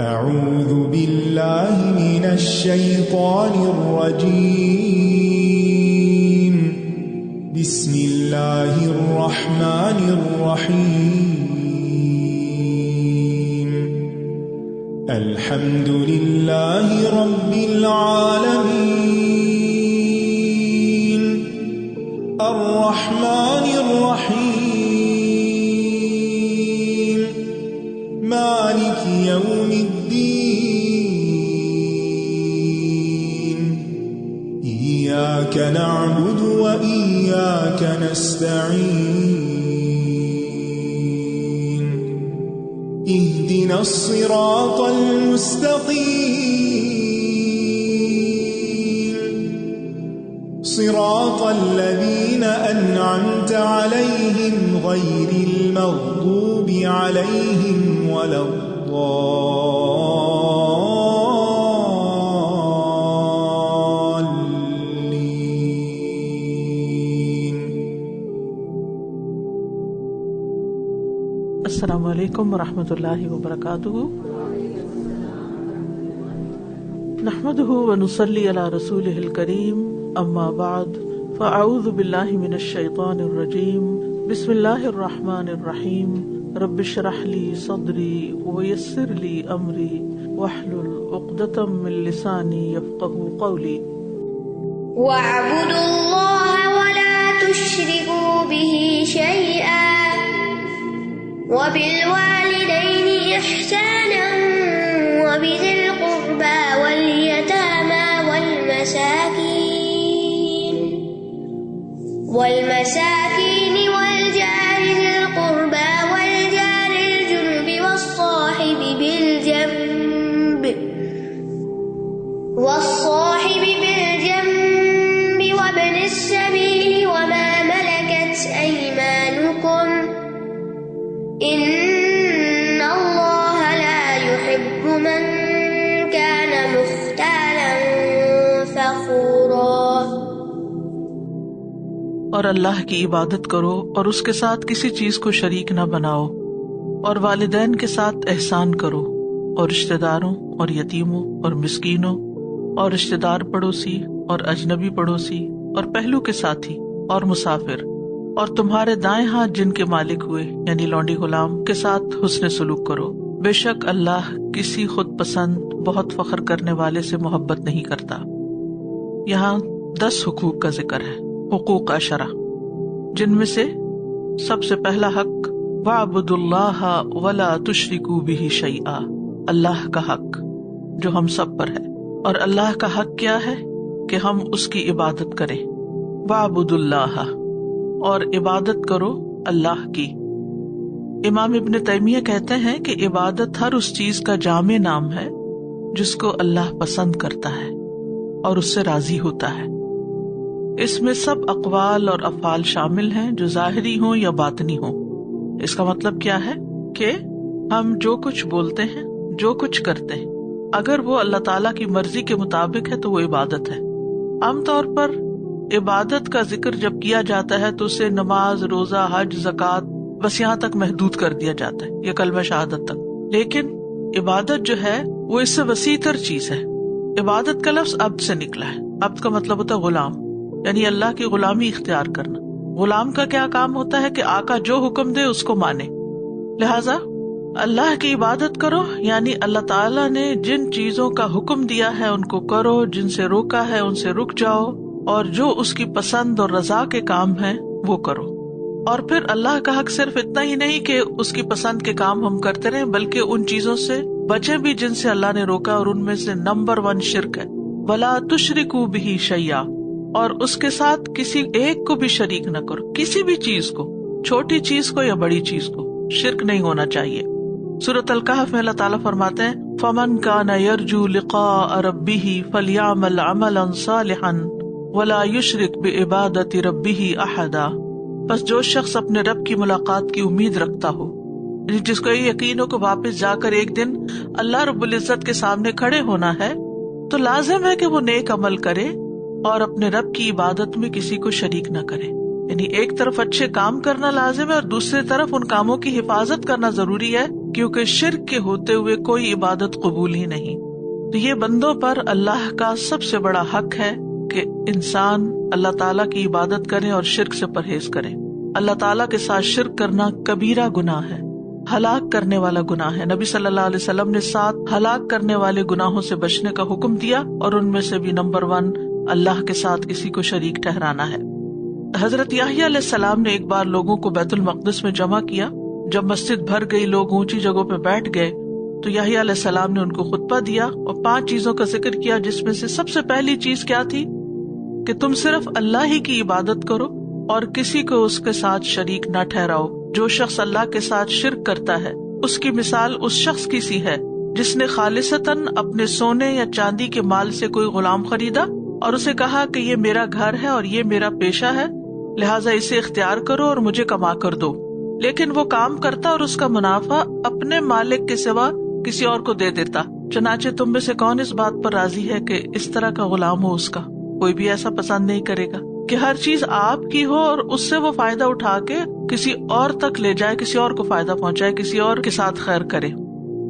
اعوذ باللہ من الشیطان الرجیم بسم اللہ الرحمن الرحیم الحمد للہ رب العالمین الرحمن الرحیم مالک یوم الدین ایاک نعبد و ایاک نستعین اهدنا الصراط المستقیم صراط الذین انعمت علیہم غیر المغضوب علیہم ولا الضالین۔ السلام علیکم ورحمۃ اللہ وبرکاتہ۔ نحمده ونصلی علی رسولہ الکریم، اما بعد فاعوذ باللہ من الشیطان الرجیم، بسم اللہ الرحمن الرحیم، رب اشرح لی صدری ویسر لی امری واحلل عقدۃ من لسانی یفقہوا قولی۔ وَاعْبُدُوا اللَّهَ وَلَا تُشْرِكُوا بِهِ شَيْئًا وَبِالْوَالِدَيْنِ إِحْسَانًا وَبِذِي الْقُرْبَى وَالْيَتَامَى وَالْمَسَاكِينِ وَالْجَارِ ذِي الْقُرْبَى وَالْجَارِ الْجُنُبِ وَالصَّاحِبِ بِالْجَنبِ وَابْنِ السَّبِيلِ وَمَا مَلَكَتْ أَيْمَانُكُمْ إِنَّ اللَّهَ لَا يُحِبُّ مَنْ كَانَ مُخْتَالًا فَخُورًا۔ اور اللہ کی عبادت کرو اور اس کے ساتھ کسی چیز کو شریک نہ بناؤ، اور والدین کے ساتھ احسان کرو، اور رشتہ داروں اور یتیموں اور مسکینوں اور رشتہ دار پڑوسی اور اجنبی پڑوسی اور پہلو کے ساتھی اور مسافر اور تمہارے دائیں ہاتھ جن کے مالک ہوئے یعنی لونڈی غلام کے ساتھ حسن سلوک کرو۔ بے شک اللہ کسی خود پسند بہت فخر کرنے والے سے محبت نہیں کرتا۔ یہاں 10 حقوق کا ذکر ہے، حقوق عشرہ، جن میں سے سب سے پہلا حق وَاعْبُدُوا اللَّهَ وَلَا تُشْرِكُوا بِهِ شَيْئًا، اللہ کا حق جو ہم سب پر ہے۔ اور اللہ کا حق کیا ہے کہ ہم اس کی عبادت کریں۔ وَاعْبُدُوا اللَّهَ، اور عبادت کرو اللہ کی۔ امام ابن تیمیہ کہتے ہیں کہ عبادت ہر اس چیز کا جامع نام ہے جس کو اللہ پسند کرتا ہے اور اس سے راضی ہوتا ہے۔ اس میں سب اقوال اور افعال شامل ہیں جو ظاہری ہوں یا باطنی ہوں۔ اس کا مطلب کیا ہے کہ ہم جو کچھ بولتے ہیں، جو کچھ کرتے ہیں، اگر وہ اللہ تعالیٰ کی مرضی کے مطابق ہے تو وہ عبادت ہے۔ عام طور پر عبادت کا ذکر جب کیا جاتا ہے تو اسے نماز، روزہ، حج، زکوٰۃ بس یہاں تک محدود کر دیا جاتا ہے، یا کلمہ شہادت تک۔ لیکن عبادت جو ہے وہ اس سے وسیع تر چیز ہے۔ عبادت کا لفظ عبد سے نکلا ہے۔ عبد کا مطلب ہوتا ہے غلام، یعنی اللہ کی غلامی اختیار کرنا۔ غلام کا کیا کام ہوتا ہے کہ آقا جو حکم دے اس کو مانے۔ لہذا اللہ کی عبادت کرو، یعنی اللہ تعالیٰ نے جن چیزوں کا حکم دیا ہے ان کو کرو، جن سے روکا ہے ان سے رک جاؤ، اور جو اس کی پسند اور رضا کے کام ہیں وہ کرو۔ اور پھر اللہ کا حق صرف اتنا ہی نہیں کہ اس کی پسند کے کام ہم کرتے رہیں، بلکہ ان چیزوں سے بچیں بھی جن سے اللہ نے روکا، اور ان میں سے نمبر 1 شرک ہے۔ وَلَا تُشْرِكُوا بِهِ شَيْئًا، اور اس کے ساتھ کسی ایک کو بھی شریک نہ کرو، کسی بھی چیز کو، چھوٹی چیز کو یا بڑی چیز کو، شرک نہیں ہونا چاہیے۔ سورۃ الکہف میں اللہ تعالیٰ فرماتے ہیں فَمَنْ كَانَ يَرْجُو لِقَاءَ رَبِّهِ فَلْيَعْمَلْ عَمَلًا صَالِحًا وَلَا يُشْرِكْ بِعِبَادَةِ رَبِّهِ أَحَدًا، بس جو شخص اپنے رب کی ملاقات کی امید رکھتا ہو، جس کو یہ یقین ہو کہ واپس جا کر ایک دن اللہ رب العزت کے سامنے کھڑے ہونا ہے، تو لازم ہے کہ وہ نیک عمل کرے اور اپنے رب کی عبادت میں کسی کو شریک نہ کرے۔ یعنی ایک طرف اچھے کام کرنا لازم ہے اور دوسری طرف ان کاموں کی حفاظت کرنا ضروری ہے کیونکہ شرک کے ہوتے ہوئے کوئی عبادت قبول ہی نہیں۔ تو یہ بندوں پر اللہ کا سب سے بڑا حق ہے کہ انسان اللہ تعالیٰ کی عبادت کرے اور شرک سے پرہیز کرے۔ اللہ تعالیٰ کے ساتھ شرک کرنا کبیرہ گناہ ہے، ہلاک کرنے والا گناہ ہے۔ نبی صلی اللہ علیہ وسلم نے 7 ہلاک کرنے والے گناہوں سے بچنے کا حکم دیا، اور ان میں سے بھی نمبر 1 اللہ کے ساتھ کسی کو شریک ٹھہرانا ہے۔ حضرت یحییٰ علیہ السلام نے ایک بار لوگوں کو بیت المقدس میں جمع کیا۔ جب مسجد بھر گئی، لوگ اونچی جگہوں پہ بیٹھ گئے، تو یحییٰ علیہ السلام نے ان کو خطبہ دیا اور 5 چیزوں کا ذکر کیا، جس میں سے سب سے پہلی چیز کیا تھی کہ تم صرف اللہ ہی کی عبادت کرو اور کسی کو اس کے ساتھ شریک نہ ٹھہراؤ۔ جو شخص اللہ کے ساتھ شرک کرتا ہے، اس کی مثال اس شخص کی سی ہے جس نے خالصتاً اپنے سونے یا چاندی کے مال سے کوئی غلام خریدا اور اسے کہا کہ یہ میرا گھر ہے اور یہ میرا پیشہ ہے، لہٰذا اسے اختیار کرو اور مجھے کما کر دو۔ لیکن وہ کام کرتا اور اس کا منافع اپنے مالک کے سوا کسی اور کو دے دیتا۔ چنانچہ تم میں سے کون اس بات پر راضی ہے کہ اس طرح کا غلام ہو اس کا؟ کوئی بھی ایسا پسند نہیں کرے گا کہ ہر چیز آپ کی ہو اور اس سے وہ فائدہ اٹھا کے کسی اور تک لے جائے، کسی اور کو فائدہ پہنچائے، کسی اور کے ساتھ خیر کرے۔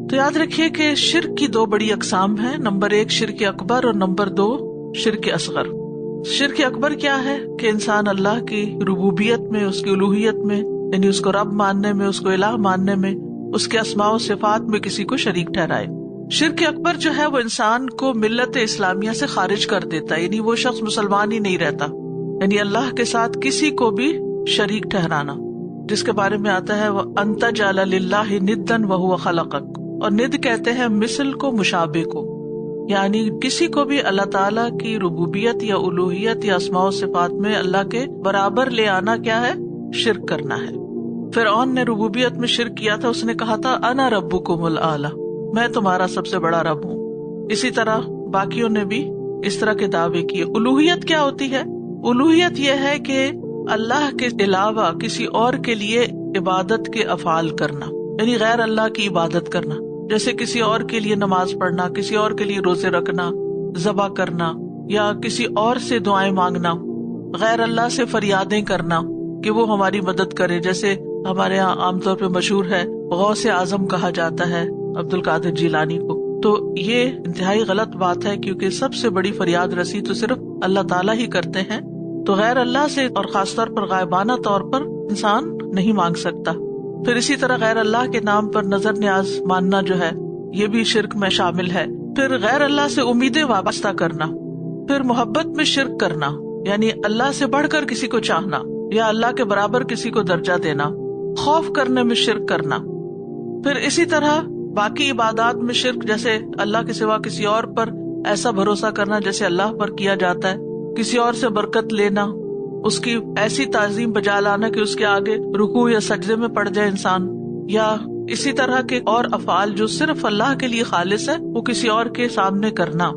تو یاد رکھیے کہ شرک کی 2 بڑی اقسام ہیں، نمبر 1 شرک اکبر اور نمبر 2 شرک اصغر۔ شرک اکبر کیا ہے؟ کہ انسان اللہ کی ربوبیت میں، اس کی الوہیت میں، یعنی اس کو رب ماننے میں، اس کو الہ ماننے میں، اس کے اسماء و صفات میں کسی کو شریک ٹھہرائے۔ شرک اکبر جو ہے وہ انسان کو ملت اسلامیہ سے خارج کر دیتا ہے، یعنی وہ شخص مسلمان ہی نہیں رہتا، یعنی اللہ کے ساتھ کسی کو بھی شریک ٹھہرانا، جس کے بارے میں آتا ہے وَأَن تَجْعَلَ لِلَّهِ نِدًّا وَهُوَ خَلَقَكَ، اور ند کہتے ہیں مثل کو، مشابہ کو، یعنی کسی کو بھی اللہ تعالیٰ کی ربوبیت یا الوہیت یا اسماء و صفات میں اللہ کے برابر لے آنا کیا ہے؟ شرک کرنا ہے۔ فرعون نے ربوبیت میں شرک کیا تھا، اس نے کہا تھا انا ربکم الاعلی، میں تمہارا سب سے بڑا رب ہوں۔ اسی طرح باقیوں نے بھی اس طرح کے دعوے کیے۔ الوہیت کیا ہوتی ہے؟ الوہیت یہ ہے کہ اللہ کے علاوہ کسی اور کے لیے عبادت کے افعال کرنا، یعنی غیر اللہ کی عبادت کرنا، جیسے کسی اور کے لیے نماز پڑھنا، کسی اور کے لیے روزے رکھنا، ذبح کرنا، یا کسی اور سے دعائیں مانگنا، غیر اللہ سے فریادیں کرنا کہ وہ ہماری مدد کرے، جیسے ہمارے یہاں عام طور پہ مشہور ہے غوث اعظم کہا جاتا ہے عبد القادر جیلانی کو۔ تو یہ انتہائی غلط بات ہے، کیونکہ سب سے بڑی فریاد رسی تو صرف اللہ تعالیٰ ہی کرتے ہیں، تو غیر اللہ سے اور خاص طور پر غائبانہ طور پر انسان نہیں مانگ سکتا۔ پھر اسی طرح غیر اللہ کے نام پر نظر نیاز ماننا جو ہے یہ بھی شرک میں شامل ہے۔ پھر غیر اللہ سے امیدیں وابستہ کرنا، پھر محبت میں شرک کرنا، یعنی اللہ سے بڑھ کر کسی کو چاہنا یا اللہ کے برابر کسی کو درجہ دینا، خوف کرنے میں شرک کرنا۔ پھر اسی طرح باقی عبادات میں شرک، جیسے اللہ کے سوا کسی اور پر ایسا بھروسہ کرنا جیسے اللہ پر کیا جاتا ہے، کسی اور سے برکت لینا، اس کی ایسی تعظیم بجا لانا کہ اس کے آگے رکوع یا سجدے میں پڑ جائے انسان، یا اسی طرح کے اور افعال جو صرف اللہ کے لیے خالص ہے وہ کسی اور کے سامنے کرنا۔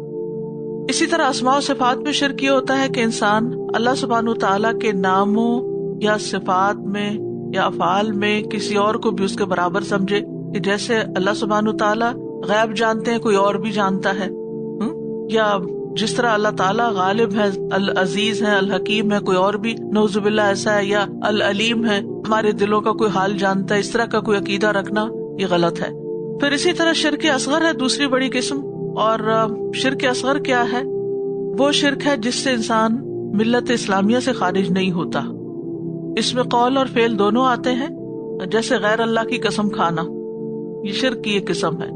اسی طرح اسماء و صفات میں شرک یہ ہوتا ہے کہ انسان اللہ سبحانہ تعالیٰ کے ناموں یا صفات میں یا افعال میں کسی اور کو بھی اس کے برابر سمجھے، کہ جیسے اللہ سبحانہ تعالیٰ غیب جانتے ہیں کوئی اور بھی جانتا ہے، یا جس طرح اللہ تعالیٰ غالب ہے، العزیز ہے، الحکیم ہے، کوئی اور بھی نعوذ باللہ ایسا ہے، یا العلیم ہے، ہمارے دلوں کا کوئی حال جانتا ہے، اس طرح کا کوئی عقیدہ رکھنا یہ غلط ہے۔ پھر اسی طرح شرک اصغر ہے دوسری بڑی قسم، اور شرک اصغر کیا ہے؟ وہ شرک ہے جس سے انسان ملت اسلامیہ سے خارج نہیں ہوتا۔ اس میں قول اور فعل دونوں آتے ہیں، جیسے غیر اللہ کی قسم کھانا، یہ شرک کی ایک قسم ہے،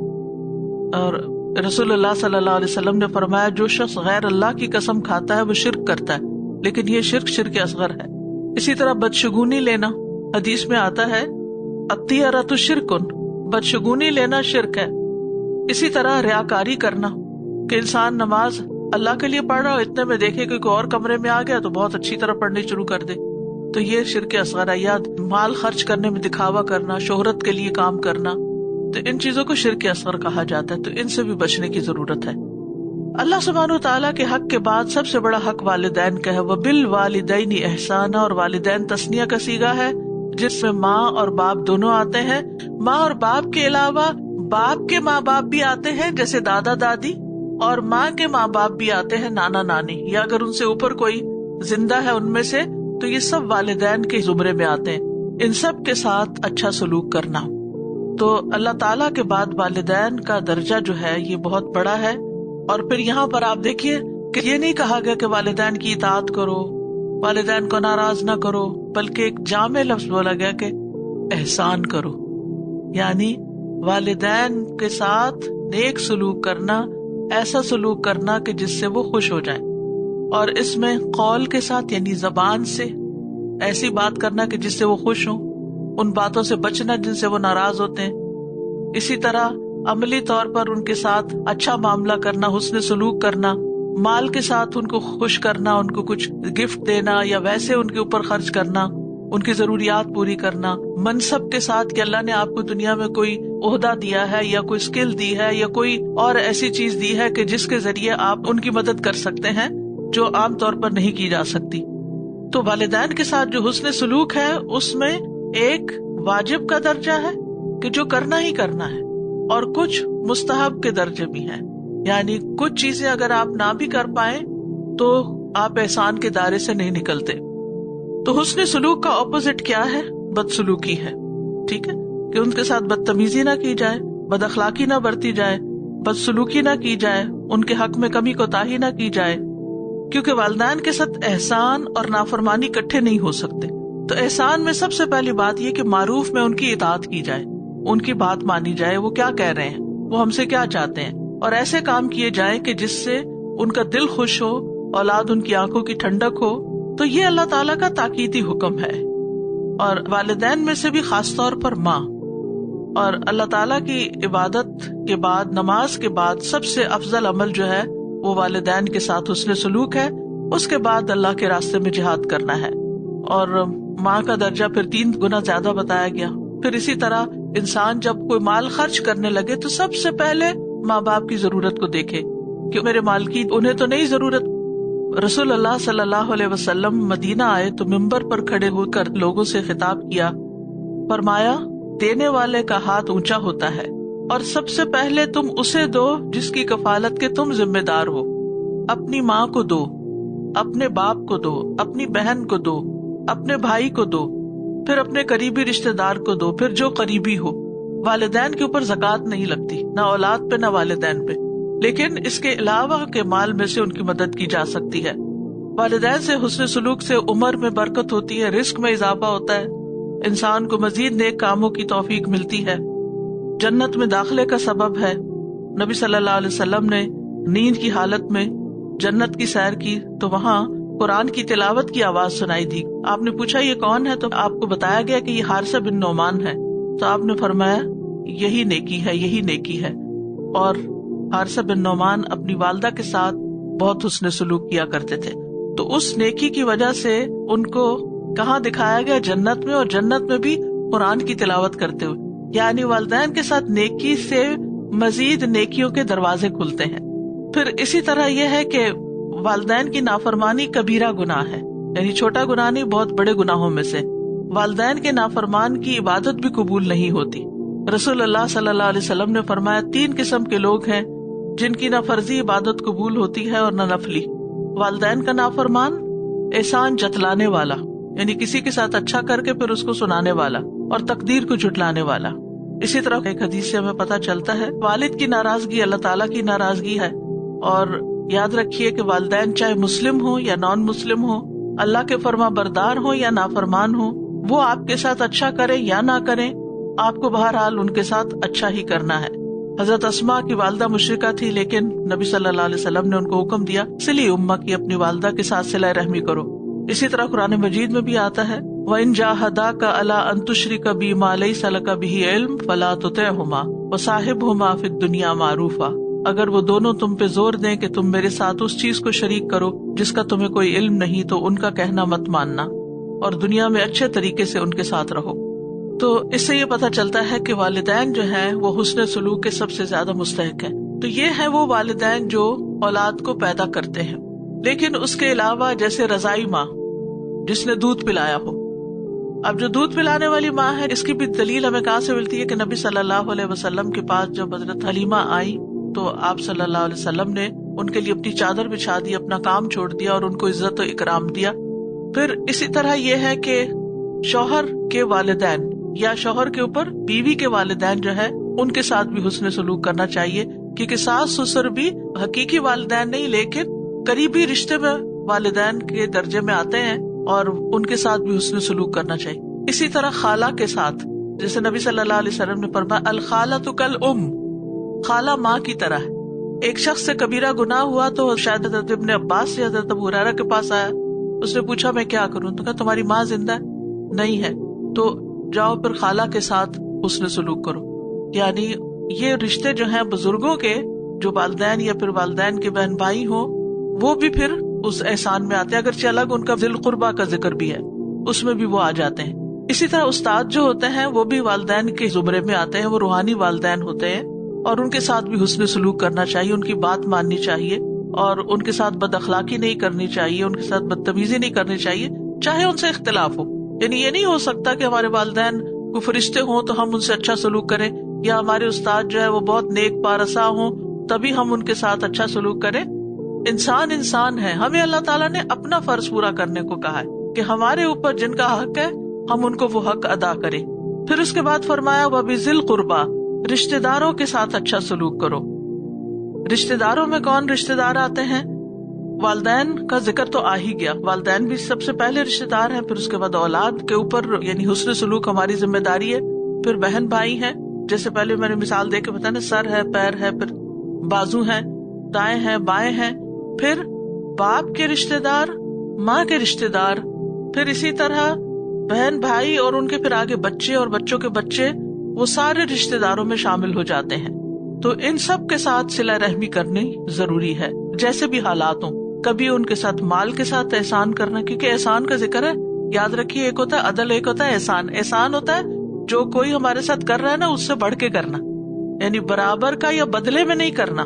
اور رسول اللہ صلی اللہ علیہ وسلم نے فرمایا جو شخص غیر اللہ کی قسم کھاتا ہے وہ شرک کرتا ہے، لیکن یہ شرک اصغر ہے۔ اسی طرح بدشگونی لینا، حدیث میں آتا ہے الطیرۃ شرک، بدشگونی لینا شرک ہے۔ اسی طرح ریاکاری کرنا، کہ انسان نماز اللہ کے لیے پڑھ رہا ہو، اتنے میں دیکھے کہ کوئی اور کمرے میں آ گیا تو بہت اچھی طرح پڑھنی شروع کر دے، تو یہ شرک اصغر ہے۔ یا مال خرچ کرنے میں دکھاوا کرنا، شہرت کے لیے کام کرنا، تو ان چیزوں کو شرک اصغر کہا جاتا ہے، تو ان سے بھی بچنے کی ضرورت ہے۔ اللہ سبحانہ وتعالیٰ کے حق کے بعد سب سے بڑا حق والدین کا ہے، وبالوالدین احسانا، اور والدین تثنیہ کا صیغہ ہے جس میں ماں اور باپ دونوں آتے ہیں۔ ماں اور باپ کے علاوہ باپ کے ماں باپ بھی آتے ہیں جیسے دادا دادی، اور ماں کے ماں باپ بھی آتے ہیں نانا نانی، یا اگر ان سے اوپر کوئی زندہ ہے ان میں سے تو یہ سب والدین کے زمرے میں آتے ہیں۔ ان سب کے ساتھ اچھا سلوک کرنا۔ تو اللہ تعالیٰ کے بعد والدین کا درجہ جو ہے یہ بہت بڑا ہے. اور پھر یہاں پر آپ دیکھیے کہ یہ نہیں کہا گیا کہ والدین کی اطاعت کرو، والدین کو ناراض نہ کرو، بلکہ ایک جامع لفظ بولا گیا کہ احسان کرو، یعنی والدین کے ساتھ نیک سلوک کرنا، ایسا سلوک کرنا کہ جس سے وہ خوش ہو جائیں. اور اس میں قول کے ساتھ یعنی زبان سے ایسی بات کرنا کہ جس سے وہ خوش ہوں، ان باتوں سے بچنا جن سے وہ ناراض ہوتے ہیں. اسی طرح عملی طور پر ان کے ساتھ اچھا معاملہ کرنا، حسن سلوک کرنا، مال کے ساتھ ان کو خوش کرنا، ان کو کچھ گفٹ دینا یا ویسے ان کے اوپر خرچ کرنا، ان کی ضروریات پوری کرنا. منصب کے ساتھ کہ اللہ نے آپ کو دنیا میں کوئی عہدہ دیا ہے یا کوئی اسکل دی ہے یا کوئی اور ایسی چیز دی ہے کہ جس کے ذریعے آپ ان کی مدد کر سکتے ہیں جو عام طور پر نہیں کی جا سکتی. تو والدین کے ساتھ جو حسن سلوک ہے اس میں ایک واجب کا درجہ ہے کہ جو کرنا ہی کرنا ہے، اور کچھ مستحب کے درجے بھی ہیں، یعنی کچھ چیزیں اگر آپ نہ بھی کر پائیں تو آپ احسان کے دائرے سے نہیں نکلتے. تو حسن سلوک کا اپوزٹ کیا ہے؟ بد سلوکی ہے. ٹھیک ہے کہ ان کے ساتھ بدتمیزی نہ کی جائے، بد اخلاقی نہ برتی جائے، بد سلوکی نہ کی جائے، ان کے حق میں کمی کوتاہی نہ کی جائے، کیونکہ والدین کے ساتھ احسان اور نافرمانی اکٹھے نہیں ہو سکتے. تو احسان میں سب سے پہلی بات یہ کہ معروف میں ان کی اطاعت کی جائے، ان کی بات مانی جائے، وہ کیا کہہ رہے ہیں، وہ ہم سے کیا چاہتے ہیں، اور ایسے کام کیے جائیں کہ جس سے ان کا دل خوش ہو، اولاد ان کی آنکھوں کی ٹھنڈک ہو. تو یہ اللہ تعالیٰ کا تاکیدی حکم ہے. اور والدین میں سے بھی خاص طور پر ماں. اور اللہ تعالیٰ کی عبادت کے بعد، نماز کے بعد سب سے افضل عمل جو ہے وہ والدین کے ساتھ حسن سلوک ہے. اس کے بعد اللہ کے راستے میں جہاد کرنا ہے. اور ماں کا درجہ پھر 3 گنا زیادہ بتایا گیا. پھر اسی طرح انسان جب کوئی مال خرچ کرنے لگے تو سب سے پہلے ماں باپ کی ضرورت کو دیکھے کہ میرے مال کی انہیں تو نہیں ضرورت. رسول اللہ صلی اللہ علیہ وسلم مدینہ آئے تو ممبر پر کھڑے ہو کر لوگوں سے خطاب کیا. فرمایا دینے والے کا ہاتھ اونچا ہوتا ہے، اور سب سے پہلے تم اسے دو جس کی کفالت کے تم ذمہ دار ہو. اپنی ماں کو دو، اپنے باپ کو دو، اپنی بہن کو دو، اپنے بھائی کو دو، پھر اپنے قریبی رشتہ دار کو دو، پھر جو قریبی ہو. والدین کے اوپر زکوٰۃ نہیں لگتی، نہ اولاد پہ نہ والدین پہ، لیکن اس کے علاوہ کے مال میں سے ان کی مدد کی جا سکتی ہے. والدین سے حسن سلوک سے عمر میں برکت ہوتی ہے، رزق میں اضافہ ہوتا ہے، انسان کو مزید نیک کاموں کی توفیق ملتی ہے، جنت میں داخلے کا سبب ہے. نبی صلی اللہ علیہ وسلم نے نیند کی حالت میں جنت کی سیر کی تو وہاں قرآن کی تلاوت کی آواز سنائی دی. آپ نے پوچھا یہ کون ہے؟ تو آپ کو بتایا گیا کہ یہ حارثہ بن نعمان ہے. تو آپ نے فرمایا یہی نیکی ہے، یہی نیکی ہے. اور حارثہ بن نعمان اپنی والدہ کے ساتھ بہت حسن سلوک کیا کرتے تھے. تو اس نیکی کی وجہ سے ان کو کہاں دکھایا گیا؟ جنت میں، اور جنت میں بھی قرآن کی تلاوت کرتے ہوئے. یعنی والدین کے ساتھ نیکی سے مزید نیکیوں کے دروازے کھلتے ہیں. پھر اسی طرح یہ ہے کہ والدین کی نافرمانی کبیرہ گناہ ہے، یعنی چھوٹا گناہ نہیں، بہت بڑے گناہوں میں سے. والدین کے نافرمان کی عبادت بھی قبول نہیں ہوتی. رسول اللہ صلی اللہ علیہ وسلم نے فرمایا 3 قسم کے لوگ ہیں جن کی نہ فرضی عبادت قبول ہوتی ہے اور نہ نفلی. والدین کا نافرمان، احسان جتلانے والا، یعنی کسی کے ساتھ اچھا کر کے پھر اس کو سنانے والا، اور تقدیر کو جھٹلانے والا. اسی طرح ایک حدیث سے ہمیں پتہ چلتا ہے والد کی ناراضگی اللہ تعالیٰ کی ناراضگی ہے. اور یاد رکھیے کہ والدین چاہے مسلم ہو یا نان مسلم ہو، اللہ کے فرما بردار ہو یا نافرمان ہو، وہ آپ کے ساتھ اچھا کریں یا نہ کریں، آپ کو بہرحال ان کے ساتھ اچھا ہی کرنا ہے. حضرت اسماء کی والدہ مشرکہ تھی، لیکن نبی صلی اللہ علیہ وسلم نے ان کو حکم دیا صلہ امہ کی، اپنی والدہ کے ساتھ صلہ رحمی کرو. اسی طرح قرآن مجید میں بھی آتا ہے وَإِن جَاهَدَاكَ عَلَىٰ أَن تُشْرِكَ بِي مَا لَيْسَ لَكَ بِهِ عِلْمٌ فَلَا تُطِعْهُمَا وَصَاحِبْهُمَا فِي الدُّنْيَا مَعْرُوفًا. اگر وہ دونوں تم پہ زور دیں کہ تم میرے ساتھ اس چیز کو شریک کرو جس کا تمہیں کوئی علم نہیں، تو ان کا کہنا مت ماننا، اور دنیا میں اچھے طریقے سے ان کے ساتھ رہو. تو اس سے یہ پتہ چلتا ہے کہ والدین جو ہیں وہ حسن سلوک کے سب سے زیادہ مستحق ہیں. تو یہ ہیں وہ والدین جو اولاد کو پیدا کرتے ہیں. لیکن اس کے علاوہ جیسے رضائی ماں جس نے دودھ پلایا ہو، اب جو دودھ پلانے والی ماں ہے اس کی بھی دلیل ہمیں کہاں سے ملتی ہے کہ نبی صلی اللہ علیہ وسلم کے پاس جب حضرت حلیمہ آئی تو آپ صلی اللہ علیہ وسلم نے ان کے لیے اپنی چادر بچھا دی، اپنا کام چھوڑ دیا اور ان کو عزت و اکرام دیا. پھر اسی طرح یہ ہے کہ شوہر کے والدین یا شوہر کے اوپر بیوی کے والدین جو ہے ان کے ساتھ بھی حسن سلوک کرنا چاہیے، کیونکہ ساس سسر بھی حقیقی والدین نہیں لیکن قریبی رشتے میں والدین کے درجے میں آتے ہیں، اور ان کے ساتھ بھی حسن سلوک کرنا چاہیے. اسی طرح خالہ کے ساتھ، جیسے نبی صلی اللہ علیہ وسلم نے فرمایا الخالۃ کالام، خالہ ماں کی طرح ہے. ایک شخص سے کبیرہ گناہ ہوا تو شاید حضرت ابن عباس سے حضرت ابو ہریرہ کے پاس آیا، اس نے پوچھا میں کیا کروں؟ تو کہا تمہاری ماں زندہ ہے؟ نہیں ہے. تو جاؤ پھر خالہ کے ساتھ حسن سلوک کرو. یعنی یہ رشتے جو ہیں بزرگوں کے، جو والدین یا پھر والدین کے بہن بھائی ہوں، وہ بھی پھر اس احسان میں آتے ہیں، اگرچہ الگ ان کا ذی القربہ کا ذکر بھی ہے، اس میں بھی وہ آ جاتے ہیں. اسی طرح استاد جو ہوتے ہیں وہ بھی والدین کے زمرے میں آتے ہیں، وہ روحانی والدین ہوتے ہیں، اور ان کے ساتھ بھی حسن سلوک کرنا چاہیے، ان کی بات ماننی چاہیے، اور ان کے ساتھ بد اخلاقی نہیں کرنی چاہیے، ان کے ساتھ بدتمیزی نہیں کرنی چاہیے، چاہے ان سے اختلاف ہو. یعنی یہ نہیں ہو سکتا کہ ہمارے والدین کو فرشتے ہوں تو ہم ان سے اچھا سلوک کریں، یا ہمارے استاد جو ہے وہ بہت نیک پارسا ہوں تبھی ہم ان کے ساتھ اچھا سلوک کریں. انسان انسان ہے، ہمیں اللہ تعالیٰ نے اپنا فرض پورا کرنے کو کہا ہے کہ ہمارے اوپر جن کا حق ہے ہم ان کو وہ حق ادا کریں. پھر اس کے بعد فرمایا وَبِذِی الْقُرْبَى، رشتے داروں کے ساتھ اچھا سلوک کرو. رشتے داروں میں کون رشتے دار آتے ہیں؟ والدین کا ذکر تو آ ہی گیا، والدین بھی سب سے پہلے رشتے دار ہیں. پھر اس کے بعد اولاد کے اوپر یعنی حسن سلوک ہماری ذمہ داری ہے. پھر بہن بھائی ہیں، جیسے پہلے میں نے مثال دے کے بتایا نا، سر ہے، پیر ہے، پھر بازو ہیں، دائیں ہیں، بائیں ہیں. پھر باپ کے رشتے دار، ماں کے رشتے دار، پھر اسی طرح بہن بھائی، اور ان کے پھر آگے بچے اور بچوں کے بچے، وہ سارے رشتے داروں میں شامل ہو جاتے ہیں. تو ان سب کے ساتھ صلہ رحمی کرنی ضروری ہے، جیسے بھی حالات ہوں. کبھی ان کے ساتھ مال کے ساتھ احسان کرنا، کیونکہ احسان کا ذکر ہے، یاد رکھیے، ایک ہوتا ہے عدل، ایک ہوتا ہے احسان. احسان ہوتا ہے جو کوئی ہمارے ساتھ کر رہا ہے نا اس سے بڑھ کے کرنا، یعنی برابر کا یا بدلے میں نہیں کرنا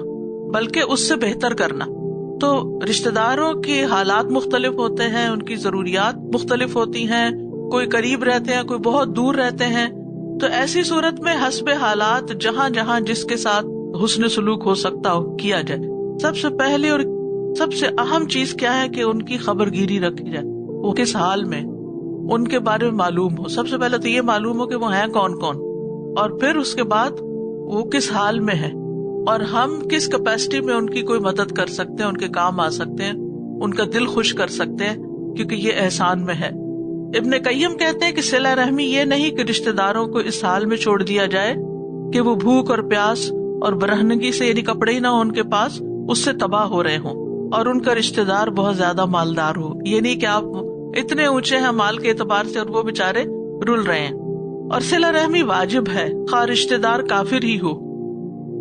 بلکہ اس سے بہتر کرنا. تو رشتہ داروں کے حالات مختلف ہوتے ہیں، ان کی ضروریات مختلف ہوتی ہیں، کوئی قریب رہتے ہیں، کوئی بہت دور رہتے ہیں. تو ایسی صورت میں حسب حالات جہاں جہاں جس کے ساتھ حسن سلوک ہو سکتا ہو کیا جائے. سب سے پہلے اور سب سے اہم چیز کیا ہے کہ ان کی خبر گیری رکھی جائے، وہ کس حال میں، ان کے بارے میں معلوم ہو. سب سے پہلے تو یہ معلوم ہو کہ وہ ہیں کون کون، اور پھر اس کے بعد وہ کس حال میں ہے، اور ہم کس کیپیسٹی میں ان کی کوئی مدد کر سکتے ہیں، ان کے کام آ سکتے ہیں، ان کا دل خوش کر سکتے ہیں، کیونکہ یہ احسان میں ہے. ابن قیم کہتے ہیں کہ صلہ رحمی یہ نہیں کہ رشتہ داروں کو اس حال میں چھوڑ دیا جائے کہ وہ بھوک اور پیاس اور برہنگی سے، یعنی کپڑے ہی نہ ہو ان کے پاس، اس سے تباہ ہو رہے ہوں، اور ان کا رشتہ دار بہت زیادہ مالدار ہو. یہ نہیں کہ آپ اتنے اونچے ہیں مال کے اعتبار سے اور وہ بےچارے رل رہے ہیں. اور صلہ رحمی واجب ہے، خواہ رشتہ دار کافر ہی ہو،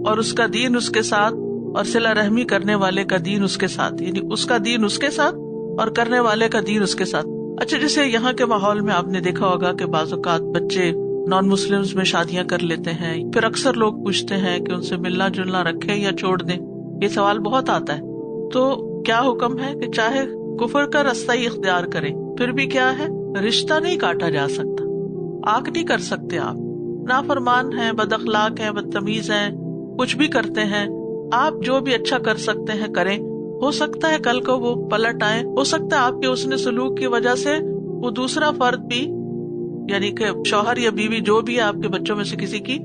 اور اس کا دین اس کے ساتھ، اور صلہ رحمی کرنے والے کا دین اس کے ساتھ، یعنی اس کا دین اس کے ساتھ اور کرنے والے کا دین اس کے ساتھ. اچھا، جیسے یہاں کے ماحول میں آپ نے دیکھا ہوگا کہ بعض اوقات بچے نان مسلمز میں شادیاں کر لیتے ہیں، پھر اکثر لوگ پوچھتے ہیں کہ ان سے ملنا جلنا رکھیں یا چھوڑ دیں. یہ سوال بہت آتا ہے. تو کیا حکم ہے کہ چاہے کفر کا راستہ ہی اختیار کریں، پھر بھی کیا ہے، رشتہ نہیں کاٹا جا سکتا، آنکھ نہیں کر سکتے. آپ نافرمان ہیں، بد اخلاق ہیں، بدتمیز ہیں، کچھ بھی کرتے ہیں، آپ جو بھی اچھا کر سکتے ہیں کریں. ہو سکتا ہے کل کو وہ پلٹ آئے، ہو سکتا ہے آپ کے حسن سلوک کی وجہ سے وہ دوسرا فرد بھی، یعنی کہ شوہر یا بیوی جو بھی ہے آپ کے بچوں میں سے کسی کی،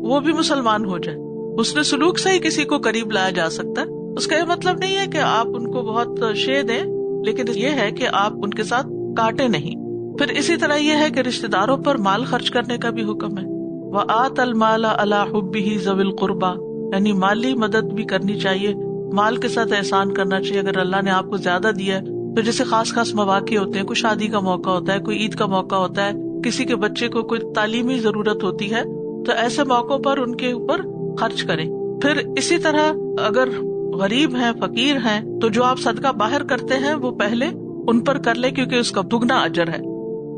وہ بھی مسلمان ہو جائے. حسن سلوک سے ہی کسی کو قریب لایا جا سکتا ہے. اس کا یہ مطلب نہیں ہے کہ آپ ان کو بہت شے دیں، لیکن یہ ہے کہ آپ ان کے ساتھ کاٹے نہیں. پھر اسی طرح یہ ہے کہ رشتہ داروں پر مال خرچ کرنے کا بھی حکم ہے. وَآتَ الْمَالَ عَلَى حُبِّهِ ذَوِي الْقُرْبَى، یعنی مالی مدد بھی کرنی چاہیے، مال کے ساتھ احسان کرنا چاہیے. اگر اللہ نے آپ کو زیادہ دیا ہے تو جیسے خاص خاص مواقع ہوتے ہیں، کوئی شادی کا موقع ہوتا ہے، کوئی عید کا موقع ہوتا ہے، کسی کے بچے کو کوئی تعلیمی ضرورت ہوتی ہے، تو ایسے موقعوں پر ان کے اوپر خرچ کریں. پھر اسی طرح اگر غریب ہیں، فقیر ہیں، تو جو آپ صدقہ باہر کرتے ہیں وہ پہلے ان پر کر لیں، کیونکہ اس کا دگنا اجر ہے.